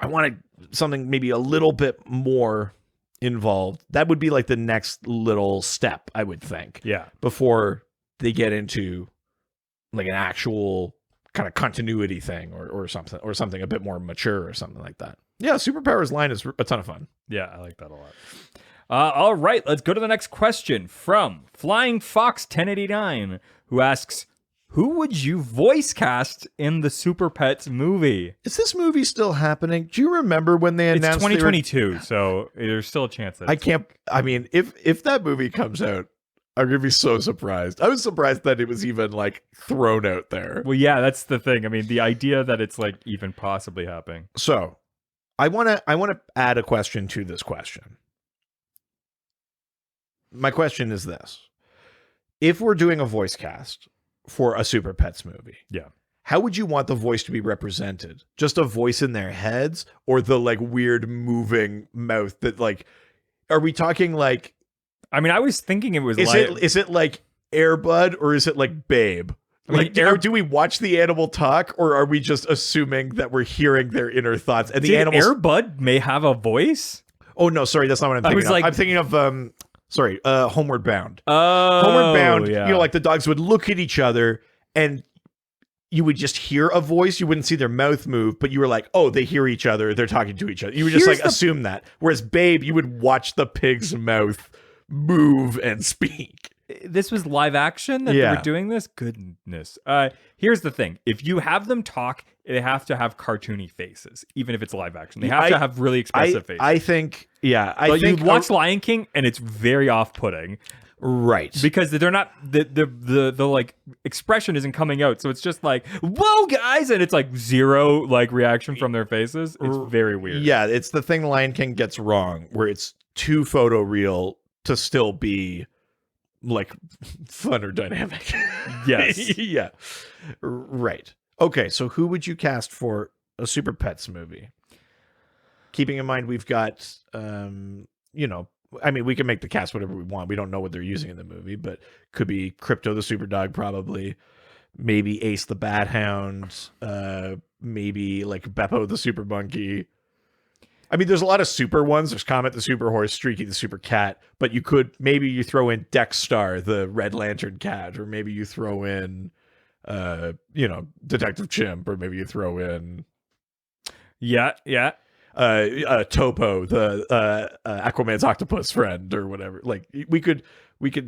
I wanted something maybe a little bit more involved. That would be like the next little step, I would think. Yeah. Before they get into like an actual kind of continuity thing or something a bit more mature or something like that. Yeah, Superpowers line is a ton of fun. Yeah, I like that a lot. All right, let's go to the next question from Flying Fox 1089, who asks, who would you voice cast in the Super Pets movie? Is this movie still happening? Do you remember when they It's announced 2022, so there's still a chance that I mean, if that movie comes out, I'm gonna be so surprised. I was surprised that it was even like thrown out there. Well, yeah, that's the thing. I mean, the idea that it's like even possibly happening. So, I want to add a question to this question. My question is this: if we're doing a voice cast for a Super Pets movie, Yeah. how would you want the voice to be represented? Just a voice in their heads, or the like weird moving mouth that like? Are we talking like? I mean, I was thinking it was Is it like Air Bud or is it like Babe? I mean, Like, do we watch the animal talk, or are we just assuming that we're hearing their inner thoughts? And the animals. Air Bud may have a voice. Oh no, sorry, that's not what I'm thinking was of. like- I'm thinking of Homeward Bound. Oh, Homeward Bound. yeah. You know, like the dogs would look at each other, and you would just hear a voice. You wouldn't see their mouth move, but you were like, oh, they hear each other. They're talking to each other. You would just Here's like assume that. Whereas Babe, you would watch the pig's mouth move and speak. This was live action that they Yeah. were doing this. Goodness. Here's the thing: if you have them talk, they have to have cartoony faces, even if it's live action. They have to have really expressive faces. I think, yeah, I But think you watch Lion King, and it's very off-putting right. because they're not the like expression isn't coming out, so it's just like whoa guys, and it's like zero like reaction from their faces. It's very weird. Yeah, it's the thing Lion King gets wrong, where it's too photoreal to still be like fun or dynamic. Yes. Yeah. Right. Okay, so who would you cast for a Super Pets movie? Keeping in mind we've got you know, I mean, we can make the cast whatever we want. We don't know what they're using in the movie, but could be Crypto the Super Dog, probably. Maybe Ace the Bat Hound. Maybe like Beppo the Super Monkey. I mean, there's a lot of super ones. There's Comet the Super Horse, Streaky the Super Cat, but maybe you throw in Dexstar the Red Lantern Cat, or maybe you throw in, you know, Detective Chimp, or maybe you throw in, Yeah. Topo the Aquaman's octopus friend, or whatever. Like we could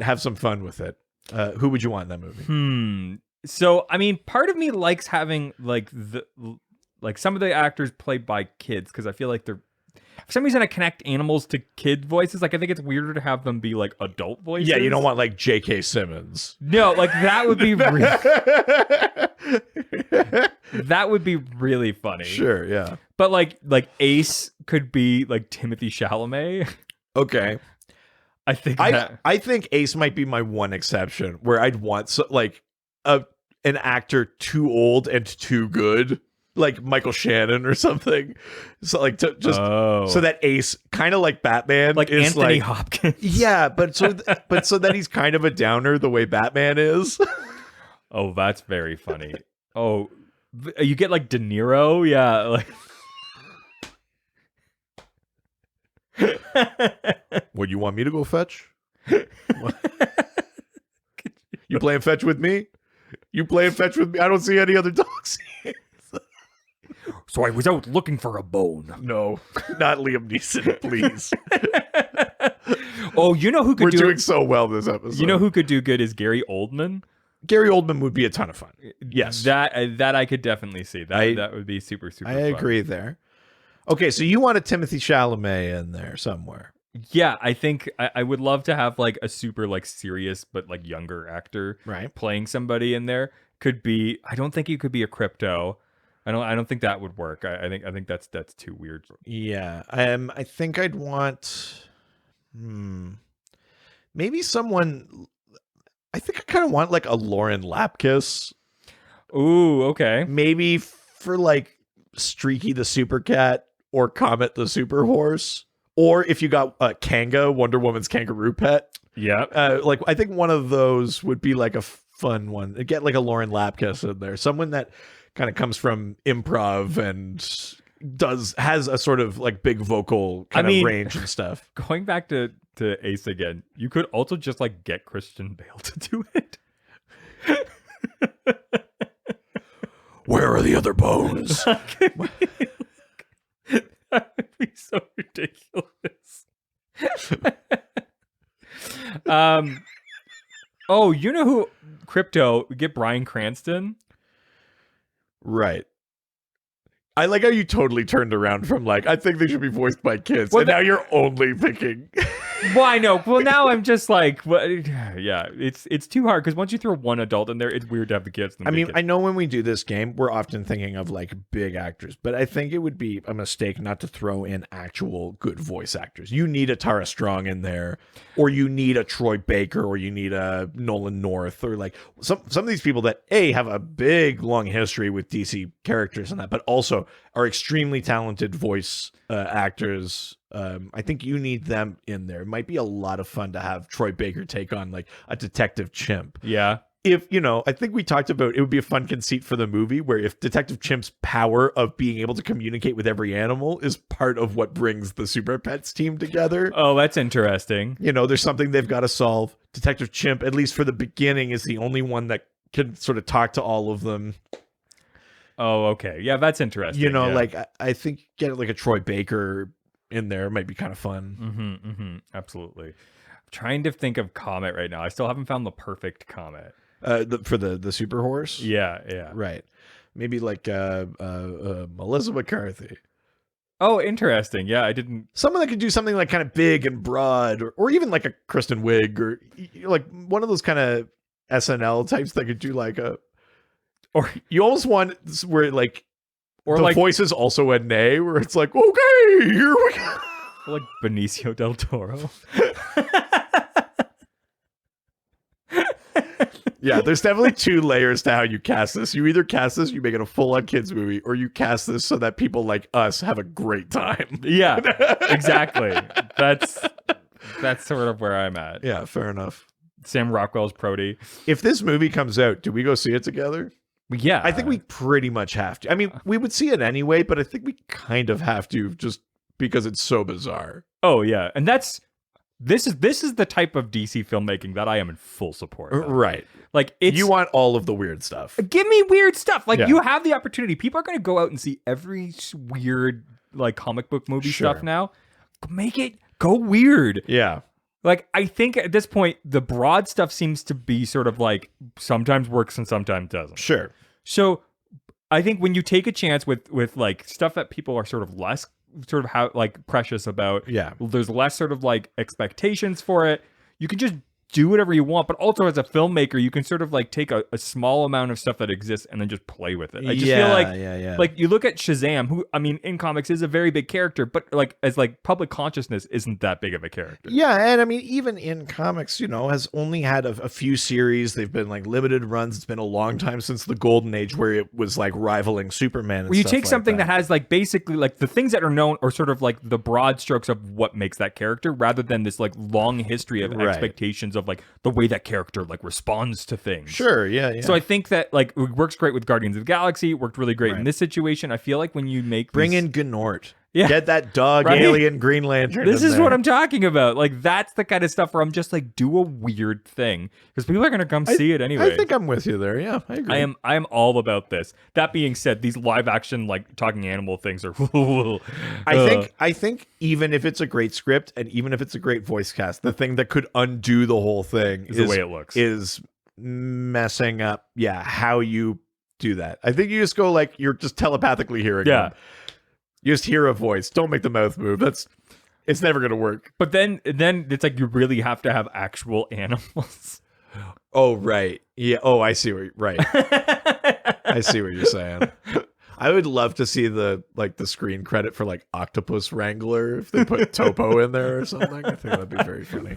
have some fun with it. Who would you want in that movie? So I mean, part of me likes having like some of the actors played by kids because I feel like they're. For some reason, I connect animals to kid voices. Like, I think it's weirder to have them be like adult voices. Yeah, you don't want like J.K. Simmons. No, like that would be that would be really funny. Sure, yeah. But like Ace could be like Timothy Chalamet. Okay. I think I think Ace might be my one exception where I'd want like an actor too old and too good, like Michael Shannon or something. So like so that Ace, kind of like Batman, like is Anthony like, Hopkins. Yeah, but so that he's kind of a downer the way Batman is. Oh, that's very funny. Oh, you get like De Niro, yeah, like. What, you want me to go fetch? You playing fetch with me? You playing fetch with me? I don't see any other dogs here. So I was out looking for a bone. No, not Liam Neeson, please. Oh, you know who could We're do doing so well this episode. You know who could do good is Gary Oldman. Gary Oldman would be a ton of fun. Yes, that I could definitely see. That would be super I fun. agree there. Okay, so you want a Timothy Chalamet in there somewhere. Yeah, I think I would love to have like a super like serious but like younger actor Right. playing somebody in there. Could be. I don't think he could be a Crypto. I don't think that would work. I think that's too weird. Yeah. I think I'd want maybe someone. I think I kind of want like a Lauren Lapkus. Ooh, okay. Maybe for like Streaky the Super Cat or Comet the Super Horse. Or if you got Kanga, Wonder Woman's kangaroo pet. Yeah. Like I think one of those would be like a fun one. Get like a Lauren Lapkus in there. Someone that kind of comes from improv and has a sort of like big vocal kind of range and stuff. Going back to Ace again, you could also just like get Christian Bale to do it. Where are the other bones? That would be so ridiculous. Oh, you know who? Crypto. We get Bryan Cranston. Right. I like how you totally turned around from like, I think they should be voiced by kids. Well, and now you're only picking. Well, I know. Well, now I'm just like, well, yeah, it's too hard because once you throw one adult in there, it's weird to have the kids. I mean, I know when we do this game, we're often thinking of like big actors, but I think it would be a mistake not to throw in actual good voice actors. You need a Tara Strong in there, or you need a Troy Baker, or you need a Nolan North, or like some of these people that have a big long history with DC characters and that, but also are extremely talented voice actors. I think you need them in there. It might be a lot of fun to have Troy Baker take on like a Detective Chimp. Yeah. If, I think we talked about it would be a fun conceit for the movie where if Detective Chimp's power of being able to communicate with every animal is part of what brings the Super Pets team together. Oh, that's interesting. There's something they've got to solve. Detective Chimp, at least for the beginning, is the only one that can sort of talk to all of them. Oh, okay. Yeah, that's interesting. Yeah. Like I think get like a Troy Baker in there might be kind of fun. Absolutely. I'm trying to think of Comet right now. I still haven't found the perfect Comet. For the Super Horse? Yeah. Right. Maybe like Melissa McCarthy. Oh, interesting. Yeah, I didn't. Someone that could do something like kind of big and broad, or even like a Kristen Wiig, or like one of those kind of SNL types that could do like a. Or you almost want where like, or the like, voice is also a nay, where it's like, okay, here we go. Like Benicio del Toro. Yeah, there's definitely two layers to how you cast this. You either cast this, you make it a full-on kids movie, or you cast this so that people like us have a great time. Yeah, exactly. That's sort of where I'm at. Yeah, fair enough. Sam Rockwell's Prody. If this movie comes out, do we go see it together? Yeah. I think we pretty much have to. I mean, we would see it anyway, but I think we kind of have to just because it's so bizarre. Oh, yeah. And this is the type of DC filmmaking that I am in full support of. Right. Like you want all of the weird stuff. Give me weird stuff. Like you have the opportunity. People are going to go out and see every weird like comic book movie stuff now. Make it go weird. Yeah. Like, I think at this point, the broad stuff seems to be sort of like sometimes works and sometimes doesn't. Sure. So I think when you take a chance with like stuff that people are sort of less sort of how like precious about, there's less sort of like expectations for it. You can just do whatever you want, but also as a filmmaker, you can sort of like take a small amount of stuff that exists and then just play with it. I just feel like, like you look at Shazam, who I mean, in comics is a very big character, but like as like public consciousness isn't that big of a character. Yeah, and I mean, even in comics, has only had a few series. They've been like limited runs. It's been a long time since the Golden Age where it was like rivaling Superman. Where you take something that has like basically like the things that are known or sort of like the broad strokes of what makes that character, rather than this like long history of expectations of like the way that character like responds to things. Sure, yeah. So I think that like it works great with Guardians of the Galaxy. It worked really great in this situation. I feel like when you bring in Gnort. Yeah. Get that dog alien Green Lantern. This is what I'm talking about. Like that's the kind of stuff where I'm just like, do a weird thing because people are gonna come see it anyway. I think I'm with you there. Yeah, I agree. I am all about this. That being said, these live action like talking animal things are. I think even if it's a great script and even if it's a great voice cast, the thing that could undo the whole thing is the way it looks. Is messing up. Yeah, how you do that. I think you just go like you're just telepathically hearing them. You just hear a voice. Don't make the mouth move. It's never going to work. But then it's like you really have to have actual animals. Oh, right. Yeah. Oh, I see right. I see what you're saying. I would love to see the screen credit for like Octopus Wrangler if they put Topo in there or something. I think that'd be very funny.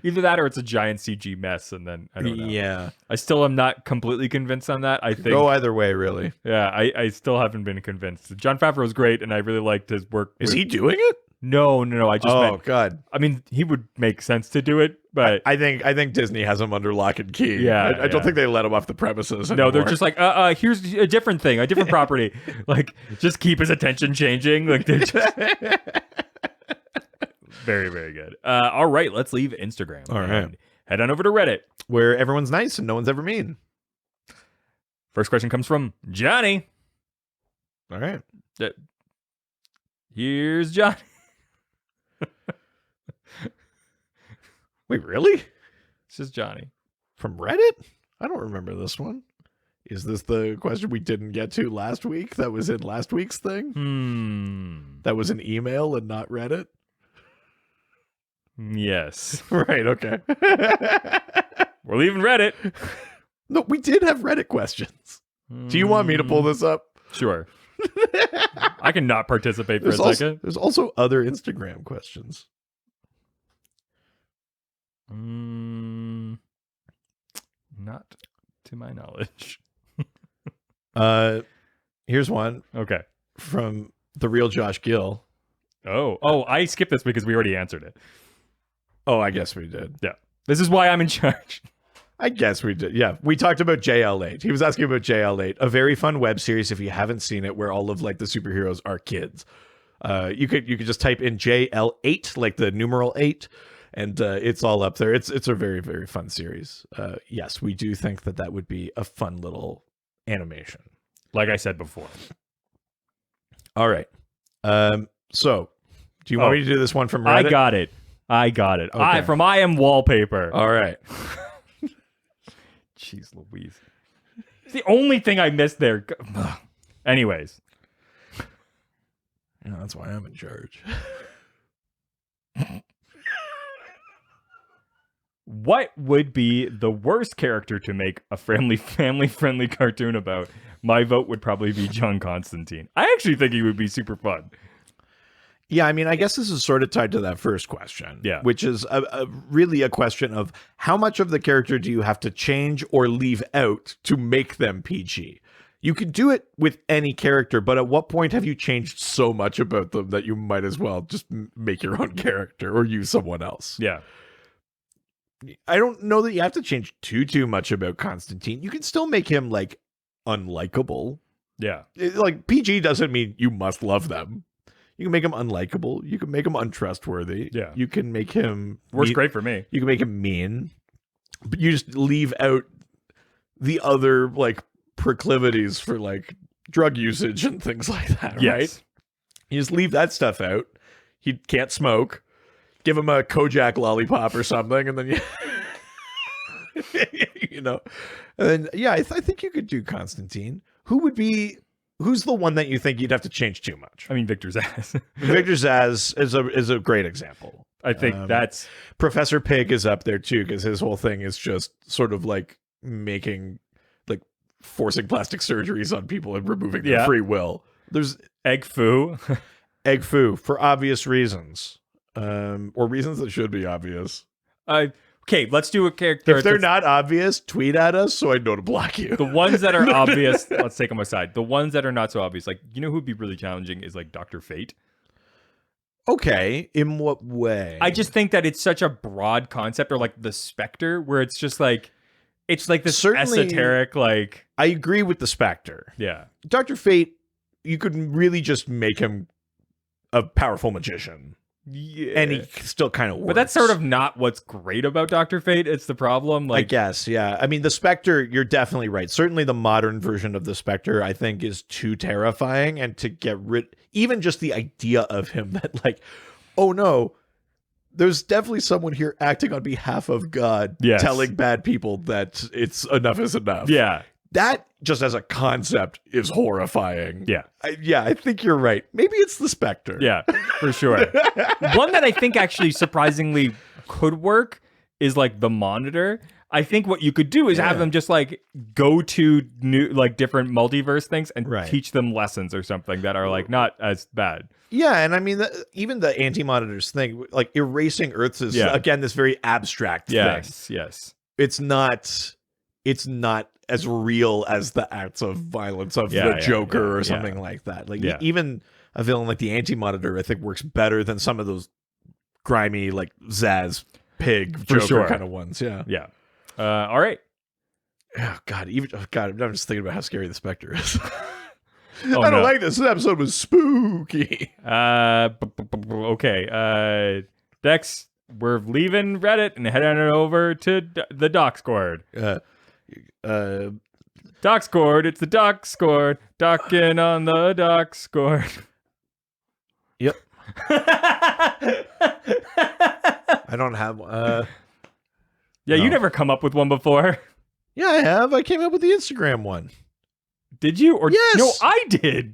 Either that or it's a giant CG mess, and then I don't know. Yeah. I still am not completely convinced on that. I think go either way, really. Yeah, I still haven't been convinced. Jon Favreau is great, and I really liked his work. Is he doing it? No. I just meant, God. I mean, he would make sense to do it, but I think Disney has him under lock and key. Yeah, I don't think they let him off the premises anymore. No, they're just like, here's a different thing, a different property. Like, just keep his attention changing. Like, they're just very, very good. All right, let's leave Instagram. All right, head on over to Reddit, where everyone's nice and no one's ever mean. First question comes from Johnny. All right, here's Johnny. Wait, really? It's just Johnny. From Reddit? I don't remember this one. Is this the question we didn't get to last week that was in last week's thing? That was an email and not Reddit? Yes. Right, okay. We're leaving Reddit. No, we did have Reddit questions. Do you want me to pull this up? Sure. I can not participate for a second. There's also other Instagram questions. Not to my knowledge. Here's one. Okay. From the real Josh Gill. Oh, I skipped this because we already answered it. Oh, I guess we did. Yeah. This is why I'm in charge. I guess we did. Yeah. We talked about JL8. He was asking about JL8, a very fun web series if you haven't seen it, where all of like the superheroes are kids. You could just type in JL8, like the numeral 8, and it's all up there. It's a very, very fun series. Yes, we do think that would be a fun little animation. Like I said before. All right. So do you want me to do this one from Reddit? I got it. Okay. From I Am Wallpaper. All right. Jeez Louise. It's the only thing I missed there. Anyways. Yeah, that's why I'm in charge. What would be the worst character to make a family-friendly cartoon about? My vote would probably be John Constantine. I actually think he would be super fun. Yeah, I mean, I guess this is sort of tied to that first question. Yeah. Which is really a question of how much of the character do you have to change or leave out to make them PG? You could do it with any character, but at what point have you changed so much about them that you might as well just make your own character or use someone else? Yeah. I don't know that you have to change too much about Constantine. You can still make him, like, unlikable. Yeah. Like, PG doesn't mean you must love them. You can make him unlikable. You can make him untrustworthy. Yeah. You can make him... Works great for me. You can make him mean. But you just leave out the other, like, proclivities for, like, drug usage and things like that, Yes. right? You just leave that stuff out. He can't smoke. Give him a Kojak lollipop or something, and then you... you know. And then, yeah, I think you could do Constantine. Who's the one that you think you'd have to change too much? I mean, Victor Zsasz. Victor Zsasz is a great example. I think that's... Professor Pig is up there too, because his whole thing is just sort of like forcing plastic surgeries on people and removing their free will. There's Egg Foo. Egg Foo, for obvious reasons. Or reasons that should be obvious. Okay, let's do a character. If they're not obvious, tweet at us so I know to block you. The ones that are obvious, let's take them aside. The ones that are not so obvious, like, you know who would be really challenging is like Dr. Fate. Okay, in what way? I just think that it's such a broad concept, or like the Spectre, where it's just like, it's like this esoteric, like... I agree with the Spectre. Yeah. Dr. Fate, you could really just make him a powerful magician. Yeah. And he still kind of works. But that's sort of not what's great about Dr. Fate. It's the problem. Like, I guess, yeah. I mean, the Spectre, you're definitely right. Certainly the modern version of the Spectre, I think, is too terrifying. And to get rid... Even just the idea of him that, like, oh no, there's definitely someone here acting on behalf of God, telling bad people that it's enough is enough. Yeah. That, just as a concept, is horrifying. Yeah. I think you're right. Maybe it's the Spectre. Yeah, for sure. One that I think actually surprisingly could work is like the Monitor. I think what you could do is have them just like go to new, like different multiverse things and teach them lessons or something that are like not as bad. Yeah, and I mean, even the Anti-Monitors thing, like erasing Earths is, again, this very abstract thing. Yes. It's not as real as the acts of violence of the Joker or something like that. Like even a villain like the Anti-Monitor, I think, works better than some of those grimy, like Zsasz Pig Joker kind of ones. Yeah. All right. Oh God, I'm just thinking about how scary the Spectre is. I don't like this. This episode was spooky. Okay. Dex, we're leaving Reddit and heading over to the Doc Squad. Doc Squad, it's the Doc Squad. Docking on the Doc Squad. Yep. I don't have Yeah, you No. never come up with one before. Yeah, I have. I came up with the Instagram one. Did you? Or Yes. No, I did.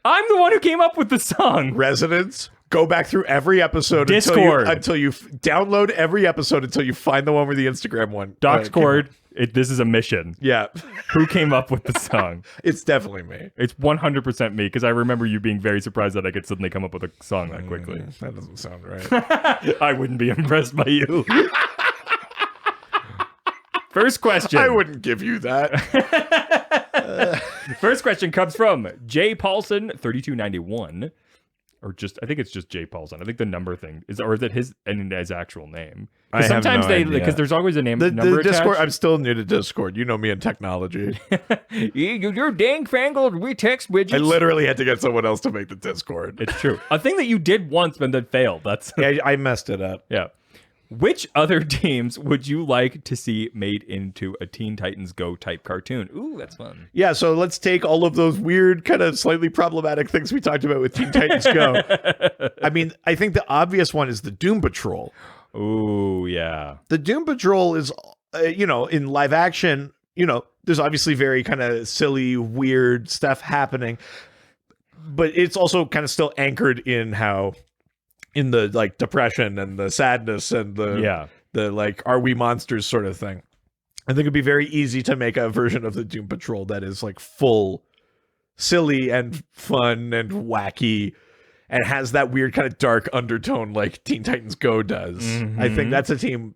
I'm the one who came up with the song. Residents, go back through every episode Discord. until you download every episode until you find the one with the Instagram one. Doxcord, this is a mission. Yeah, Who came up with the song? it's definitely me. It's 100% me, because I remember you being very surprised that I could suddenly come up with a song that quickly. That doesn't sound right. I wouldn't be impressed by you. First question. I wouldn't give you that. First question comes from Jay Paulson, 3291. Or just, I think it's just Jay Paulson. I think the number thing is, or is it his actual name? I Because have sometimes no they, idea. because there's always a name The number Discord. I'm attached. still new to Discord. You know me in technology. You're dang fangled. We text widgets. I literally had to get someone else to make the Discord. It's true. A thing that you did once and then failed. That's I messed it up. yeah. Which other teams would you like to see made into a Teen Titans Go type cartoon? Ooh, that's fun. Yeah, so let's take all of those weird, kind of slightly problematic things we talked about with Teen Titans Go. I mean, I think the obvious one is the Doom Patrol. Ooh, yeah. The Doom Patrol is, in live action, there's obviously very kind of silly, weird stuff happening, but it's also kind of still anchored in the like depression and the sadness and the like, are we monsters sort of thing. I think it'd be very easy to make a version of the Doom Patrol that is like full silly and fun and wacky and has that weird kind of dark undertone like Teen Titans Go does. I think that's a team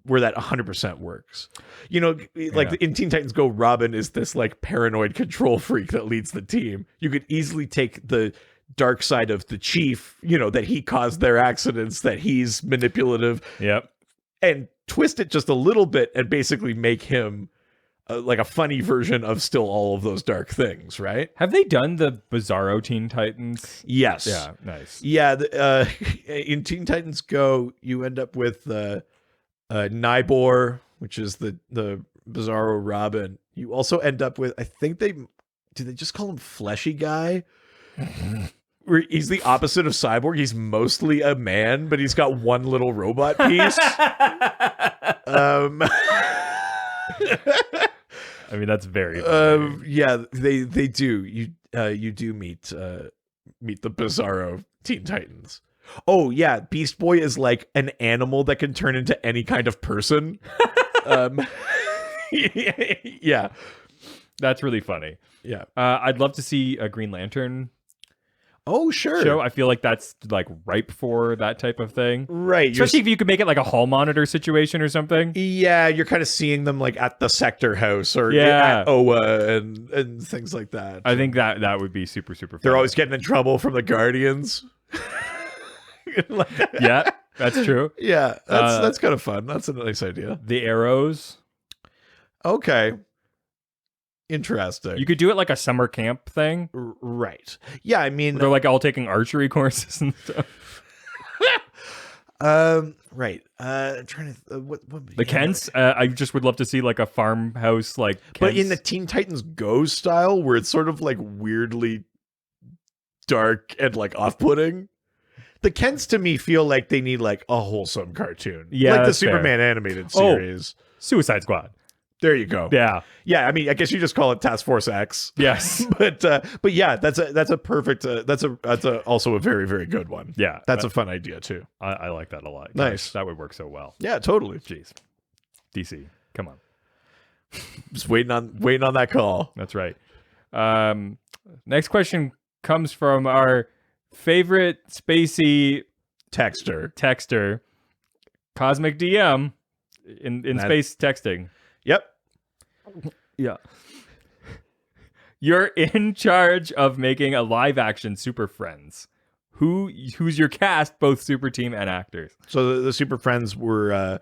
where that 100% works. Like in Teen Titans Go, Robin is this like paranoid control freak that leads the team. You could easily take the dark side of the chief, that he caused their accidents, that he's manipulative. Yep. And twist it just a little bit and basically make him like a funny version of still all of those dark things, right? Have they done the Bizarro Teen Titans? Yes. Yeah, nice. Yeah. In Teen Titans Go, you end up with Nybor, which is the Bizarro Robin. You also end up with, I think do they just call him Fleshy Guy? Where he's the opposite of Cyborg. He's mostly a man, but he's got one little robot piece. I mean, that's very funny. Yeah, they do. You do meet the Bizarro Teen Titans. Oh yeah, Beast Boy is like an animal that can turn into any kind of person. Yeah, That's really funny. yeah. I'd love to see a Green Lantern Oh sure. show. I feel like that's like ripe for that type of thing. Right. Especially if you could make it like a hall monitor situation or something. Yeah, you're kind of seeing them like at the Sector House or Yeah. at OA and things like that. I think that would be super, super fun. They're always getting in trouble from the Guardians. Yeah, that's true. Yeah, that's kind of fun. That's a nice idea. The arrows. Okay. Interesting. You could do it like a summer camp thing. Right. Yeah, I mean, Where they're like all taking archery courses and stuff. right. I'm trying to what The Kents. I just would love to see like a farmhouse like Kents. but in the Teen Titans Go style, where it's sort of like weirdly dark and like off-putting. The Kents to me feel like they need like a wholesome cartoon. Yeah, like the that's fair. Superman animated Oh. series. Suicide Squad. There you go. Yeah. Yeah, I mean, I guess you just call it Task Force X. Yes. But yeah, that's a perfect that's also a very, very good one. Yeah. That's a fun idea too. I like that a lot. Nice. Gosh, that would work so well. Yeah, totally. Jeez. DC. Come on. Just waiting on that call. That's right. Next question comes from our favorite spacey texter, Cosmic DM in space texting. Yep. Yeah. You're in charge of making a live action Super Friends. Who's your cast, both Super Team and actors? So the Super Friends were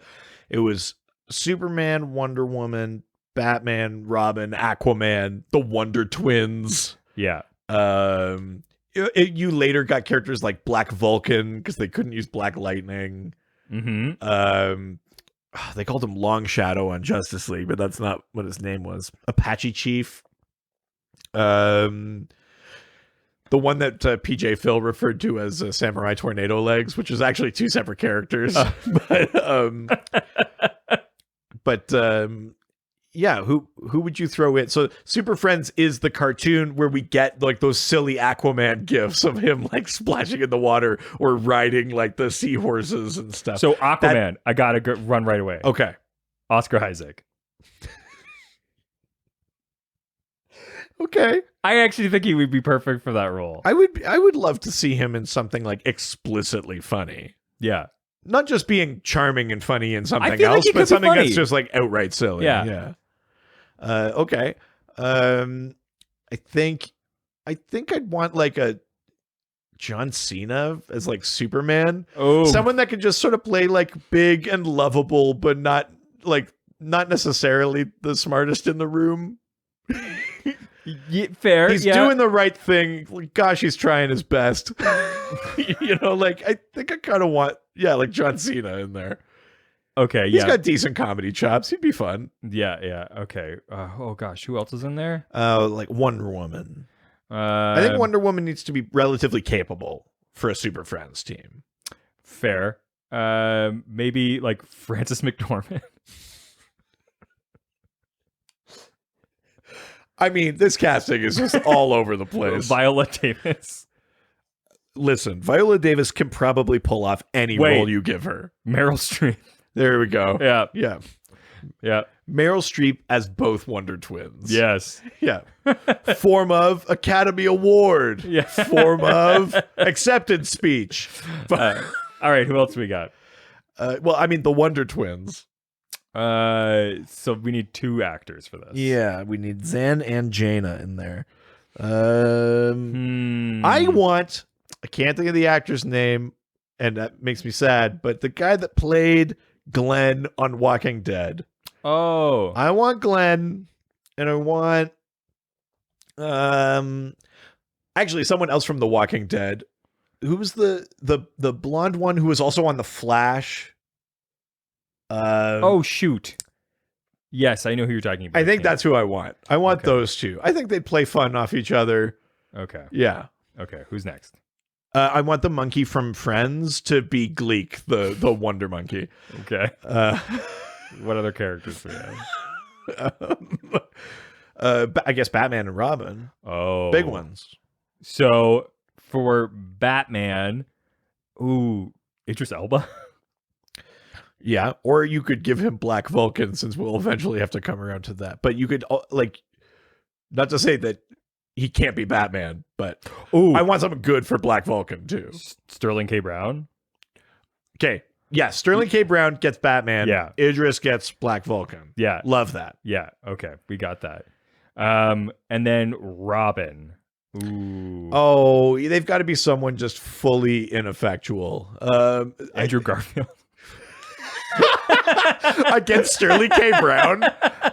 it was Superman, Wonder Woman, Batman, Robin, Aquaman, the Wonder Twins. Yeah. You later got characters like Black Vulcan because they couldn't use Black Lightning. Mm-hmm. They called him Long Shadow on Justice League, but that's not what his name was. Apache Chief. The one that PJ Phil referred to as Samurai Tornado Legs, which is actually two separate characters. But But yeah, who would you throw in? So Super Friends is the cartoon where we get like those silly Aquaman gifs of him like splashing in the water or riding like the seahorses and stuff. So Aquaman, I gotta run right away. Okay. Oscar Isaac. Okay. I actually think he would be perfect for that role. I would love to see him in something like explicitly funny. Yeah. Not just being charming and funny in something feel like else, he could but be something funny. that's just like outright silly. Yeah. Yeah. Okay. I think I'd want like a John Cena as like Superman. Oh, Someone that could just sort of play like big and lovable, but not necessarily the smartest in the room. fair. He's doing the right thing. Like, gosh, he's trying his best. You know, like I think I kind of want, like John Cena in there. Okay, He's yeah. got decent comedy chops. He'd be fun. Yeah, okay. Oh gosh, who else is in there? Like Wonder Woman. I think Wonder Woman needs to be relatively capable for a Super Friends team. Fair. Maybe like Frances McDormand. I mean, this casting is just all over the place. Viola Davis. Listen, Viola Davis can probably pull off any role you give her. Meryl Streep. There we go. Yeah. Yeah. Meryl Streep as both Wonder Twins. Yes. Yeah. Form of Academy Award. Yeah. Form of acceptance speech. All right, who else we got? Well, I mean, the Wonder Twins. So we need 2 actors for this. Yeah, we need Zan and Jaina in there. Hmm. I can't think of the actor's name, and that makes me sad, but the guy that played Glenn on Walking Dead. Oh. I want Glenn, and I want actually someone else from The Walking Dead. Who was the blonde one who was also on The Flash? Oh shoot. Yes, I know who you're talking about. I think that's who I want. I want Okay. those two. I think they'd play fun off each other. Okay. Yeah. Okay, who's next? I want the monkey from Friends to be Gleek, the Wonder Monkey. Okay. Uh, What other characters do we have? I guess Batman and Robin. Oh. Big ones. So for Batman, Idris Elba? Yeah. Or you could give him Black Vulcan, since we'll eventually have to come around to that. But you could, like, not to say that he can't be Batman, but Ooh. I want something good for Black Vulcan, too. Sterling K. Brown? Okay. Yeah. Sterling K. Brown gets Batman. Yeah. Idris gets Black Vulcan. Yeah. Love that. Yeah. Okay. We got that. And then Robin. Ooh. Oh, they've got to be someone just fully ineffectual. Andrew Garfield. Against Sterling K. Brown.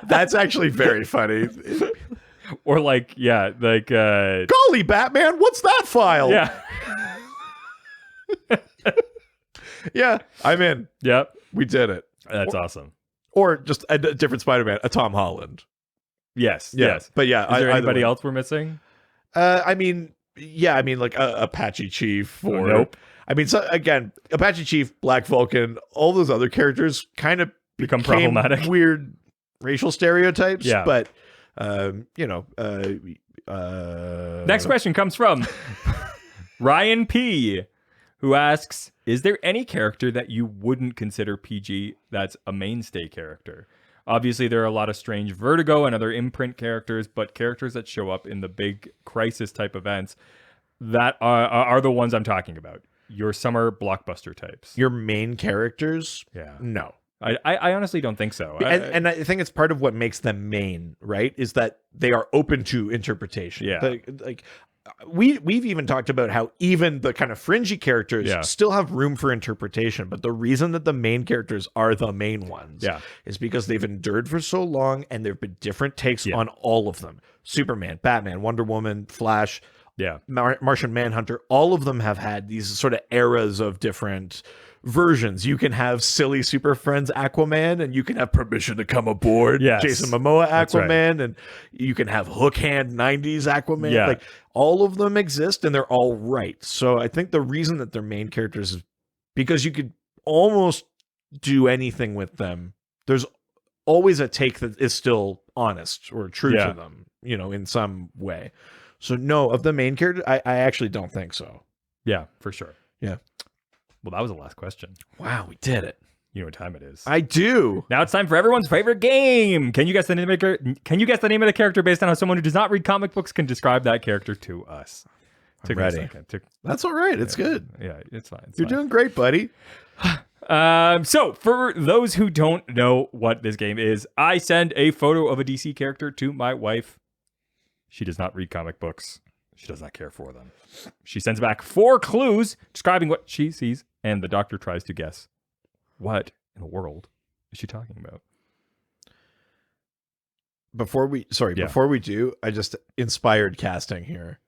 That's actually very funny. Or like, yeah, like Golly, Batman, what's that file? yeah. Yeah, I'm in. Yep. We did it. That's awesome. Or just a different Spider-Man, a Tom Holland. Yes. Yeah. Yes. But yeah, Is there either anybody way. else we're missing? I mean, like Apache Chief or Nope. I mean, so again, Apache Chief, Black Vulcan, all those other characters kind of Become became problematic. weird racial stereotypes. Yeah. But Next question comes from Ryan P, who asks, is there any character that you wouldn't consider PG that's a mainstay character? Obviously, there are a lot of strange Vertigo and other imprint characters, but characters that show up in the big crisis type events that are the ones I'm talking about. Your summer blockbuster types. your main characters, Yeah. no. I honestly don't think so. And I think it's part of what makes them main, right? Is that they are open to interpretation. Yeah. Like we've even talked about how even the kind of fringy characters Yeah. still have room for interpretation. But the reason that the main characters are the main ones Yeah. is because they've endured for so long and there have been different takes Yeah. on all of them. Superman, Batman, Wonder Woman, Flash, Yeah. Martian Manhunter, all of them have had these sort of eras of different versions. You can have silly Super Friends Aquaman, and you can have Permission to Come Aboard Yes. Jason Momoa That's right. Aquaman, and you can have Hook Hand 90s Aquaman. Yeah. Like all of them exist and they're all right. So I think the reason that they're main characters is because you could almost do anything with them. There's always a take that is still honest or true Yeah. to them, in some way. So no, of the main character, I actually don't think so. Yeah, for sure. Yeah. Well, that was the last question. Wow, we did it. You know what time it is. I do. Now it's time for everyone's favorite game. Can you guess the name of the character based on how someone who does not read comic books can describe that character to us? I'm ready. That's all right. It's good. Yeah, it's fine. You're doing great, buddy. So for those who don't know what this game is, I send a photo of a DC character to my wife. She does not read comic books. She does not care for them. She sends back 4 clues describing what she sees, and the doctor tries to guess what in the world is she talking about. Before we do, I just inspired casting here.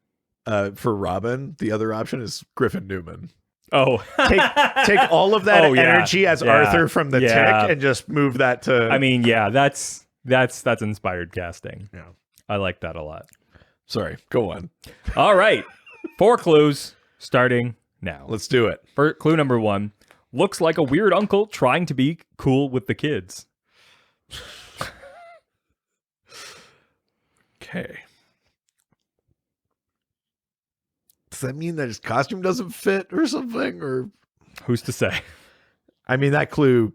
For Robin, the other option is Griffin Newman. Oh, take all of that energy as Arthur from the Tick and just move that to. I mean, yeah, that's inspired casting. Yeah, I like that a lot. Sorry, go on. All right, 4 clues starting now. Let's do it. For clue number 1, looks like a weird uncle trying to be cool with the kids. Okay. Does that mean that his costume doesn't fit or something? Or who's to say? I mean, that clue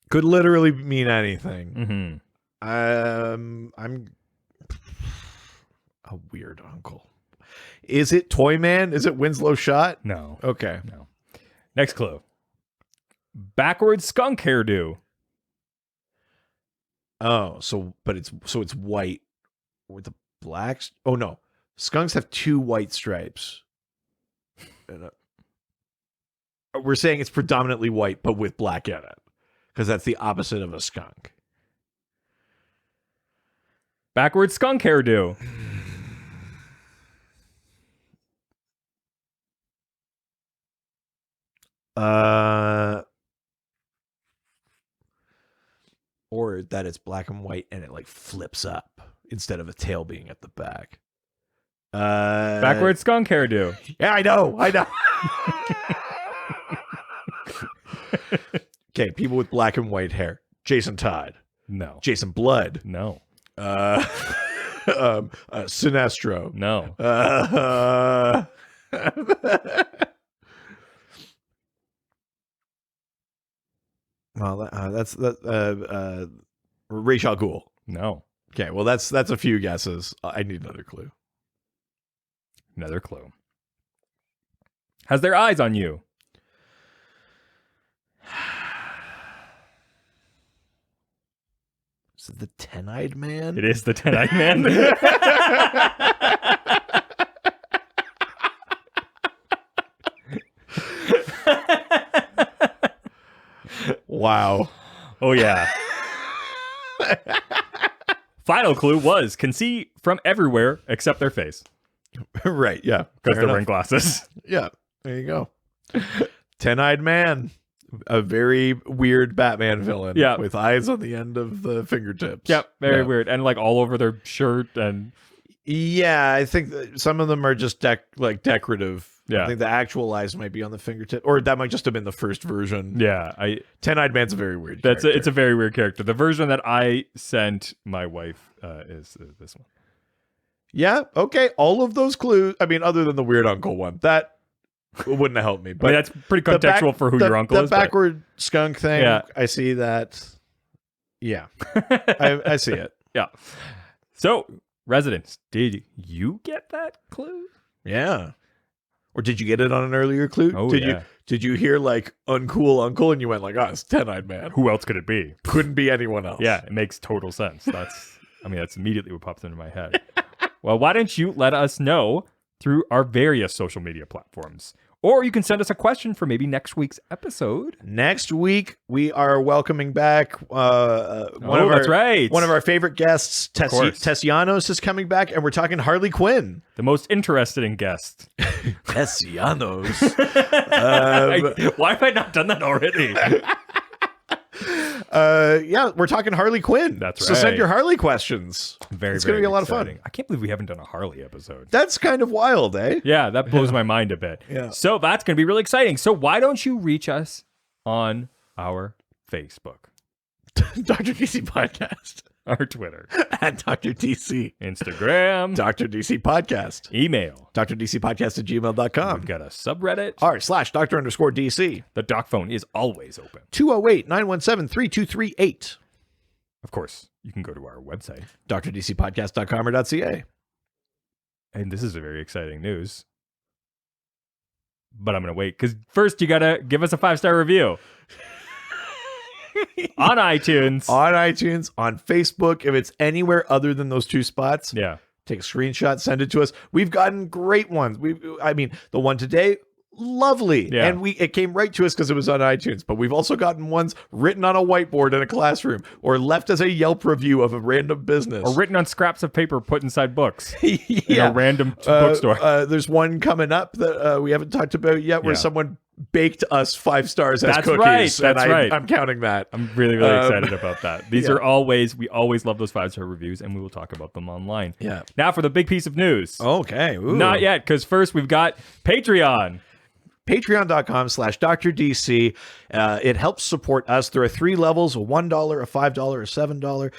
could literally mean anything. Mm-hmm. I'm a weird uncle. Is it Toyman? Is it Winslow Shot? No. Okay. No. Next clue. Backwards skunk hairdo. Oh, so it's white with the blacks. Oh no, skunks have 2 white stripes. We're saying it's predominantly white, but with black in it, because that's the opposite of a skunk. Backwards skunk hairdo. Or that it's black and white and it like flips up instead of a tail being at the back. Backwards skunk hairdo. Yeah, I know. Okay, people with black and white hair. Jason Todd. No. Jason Blood. No. Sinestro. No. Well, that's Ra's al Ghul. No. Okay, well that's a few guesses. I need another clue. Another clue. Has their eyes on you. Is it the 10-eyed man? It is the 10-eyed man. Wow. Oh, yeah. Final clue was can see from everywhere except their face. Right, yeah. Because they're wearing glasses. Yeah, there you go. 10-eyed man. A very weird Batman villain. Yeah. With eyes on the end of the fingertips. Yep, very weird. And like all over their shirt and... Yeah, I think that some of them are just decorative. Yeah. I think the actual eyes might be on the fingertip, or that might just have been the first version. Yeah, 10-eyed man's a very weird character. It's a very weird character. The version that I sent my wife is this one. Yeah, okay. All of those clues, I mean, other than the weird uncle one, that wouldn't have helped me. But I mean, that's pretty contextual for who your uncle is. The backward skunk thing, Yeah. I see that. Yeah, I see it. Yeah. So, residents, did you get that clue? Yeah. Or did you get it on an earlier clue? Oh, Did you hear like uncool uncle and you went like, oh, it's 10-eyed man. Who else could it be? Couldn't be anyone else. Yeah, it makes total sense. That's immediately what pops into my head. Well, why don't you let us know through our various social media platforms? Or you can send us a question for maybe next week's episode. Next week, we are welcoming back That's right. One of our favorite guests, Tessianos, is coming back, and we're talking Harley Quinn. The most interested in guest. Tessianos. Why have I not done that already? Yeah, we're talking Harley Quinn. That's So send right. your Harley questions. It's going to be a lot exciting. of fun. I can't believe we haven't done a Harley episode. That's kind of wild, eh? Yeah, that blows my mind a bit. Yeah. So that's going to be really exciting. So why don't you reach us on our Facebook? Dr. DC Podcast. Our Twitter. At Dr. DC. Instagram. Dr. DC Podcast. Email. drdcpodcast@gmail.com. We've got a subreddit. r/Dr_DC. The doc phone is always open. 208-917-3238. Of course, you can go to our website. drdcpodcast.com or .ca. And this is a very exciting news. But I'm going to wait because first you got to give us a 5-star review. On iTunes. On iTunes, on Facebook. If it's anywhere other than those two spots, Yeah. take a screenshot, send it to us. We've gotten great ones. I mean, the one today, lovely. Yeah. And it came right to us because it was on iTunes. But we've also gotten ones written on a whiteboard in a classroom or left as a Yelp review of a random business. Or written on scraps of paper put inside books. In Yeah. a random bookstore. There's one coming up that we haven't talked about yet where Yeah. someone baked us 5 stars as That's cookies. right, that's right. I'm counting that. I'm really, really excited about that. These yeah. are we always love those 5-star reviews, and we will talk about them online. Yeah. Now for the big piece of news. Okay. Ooh. Not yet, because first we've got Patreon. Patreon.com/DrDC. It helps support us. There are 3 levels, a $1, a $5, a $7.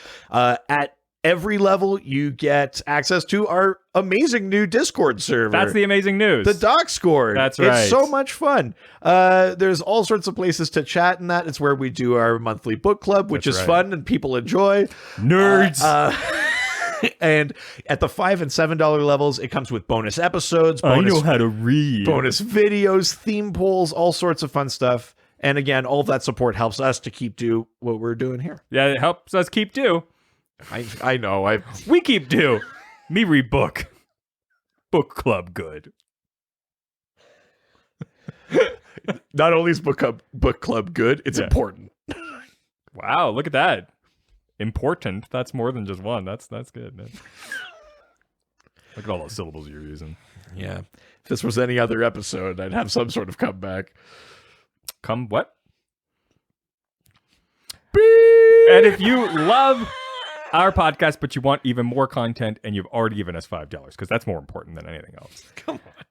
At every level, you get access to our amazing new Discord server. That's the amazing news. The Doc Score. That's right. It's so much fun. There's all sorts of places to chat in that. It's where we do our monthly book club, which That's is right. fun and people enjoy. Nerds. And at the $5 and $7 levels, it comes with bonus episodes, bonus how to read. bonus videos, theme polls, all sorts of fun stuff. And again, all of that support helps us to keep do what we're doing here. Yeah, it helps us keep due. I know. We keep due. Me read book. Book club good. Not only is book club good, it's Yeah. important. Wow, look at that. Important. That's more than just one. That's good. Look at all those syllables you're using. Yeah. If this was any other episode, I'd have some sort of comeback. Come what? Beep. And if you love our podcast, but you want even more content, and you've already given us $5, because that's more important than anything else. Come on.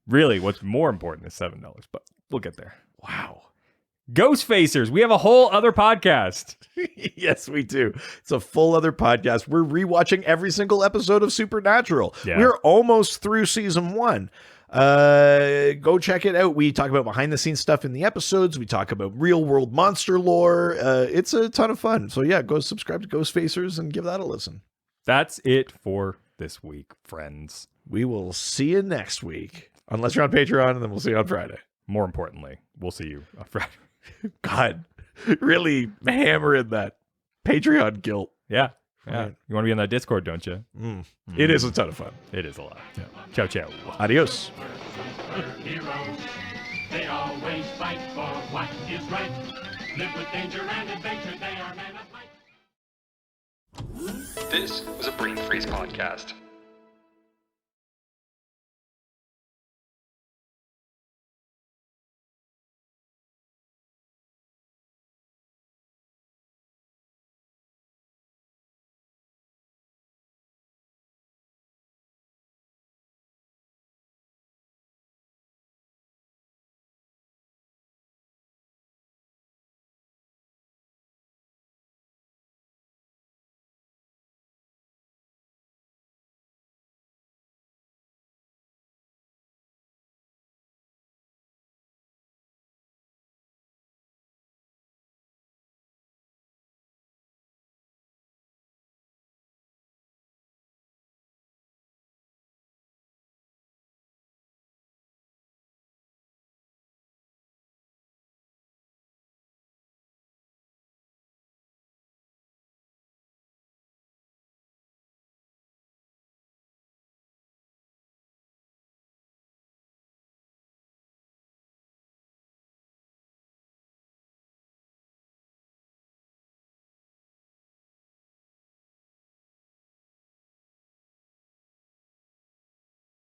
Really, what's more important is $7, but we'll get there. Wow. Ghost Facers. We have a whole other podcast. Yes, we do. It's a full other podcast. We're rewatching every single episode of Supernatural. Yeah. We're almost through season 1. Go check it out. We talk about behind the scenes stuff in the episodes. We talk about real world monster lore. It's a ton of fun. So yeah, go subscribe to Ghost Facers and give that a listen. That's it for this week, friends. We will see you next week. Unless you're on Patreon, and then we'll see you on Friday. More importantly, we'll see you on Friday. God, really hammering that Patreon guilt. Yeah. Right. You want to be on that Discord, don't you? It is a ton of fun. It is a lot. Yeah. Ciao, ciao. Adios. Heroes, they always fight for what is right. Live with danger and adventure, they are men of might. This was a Brain Freeze podcast.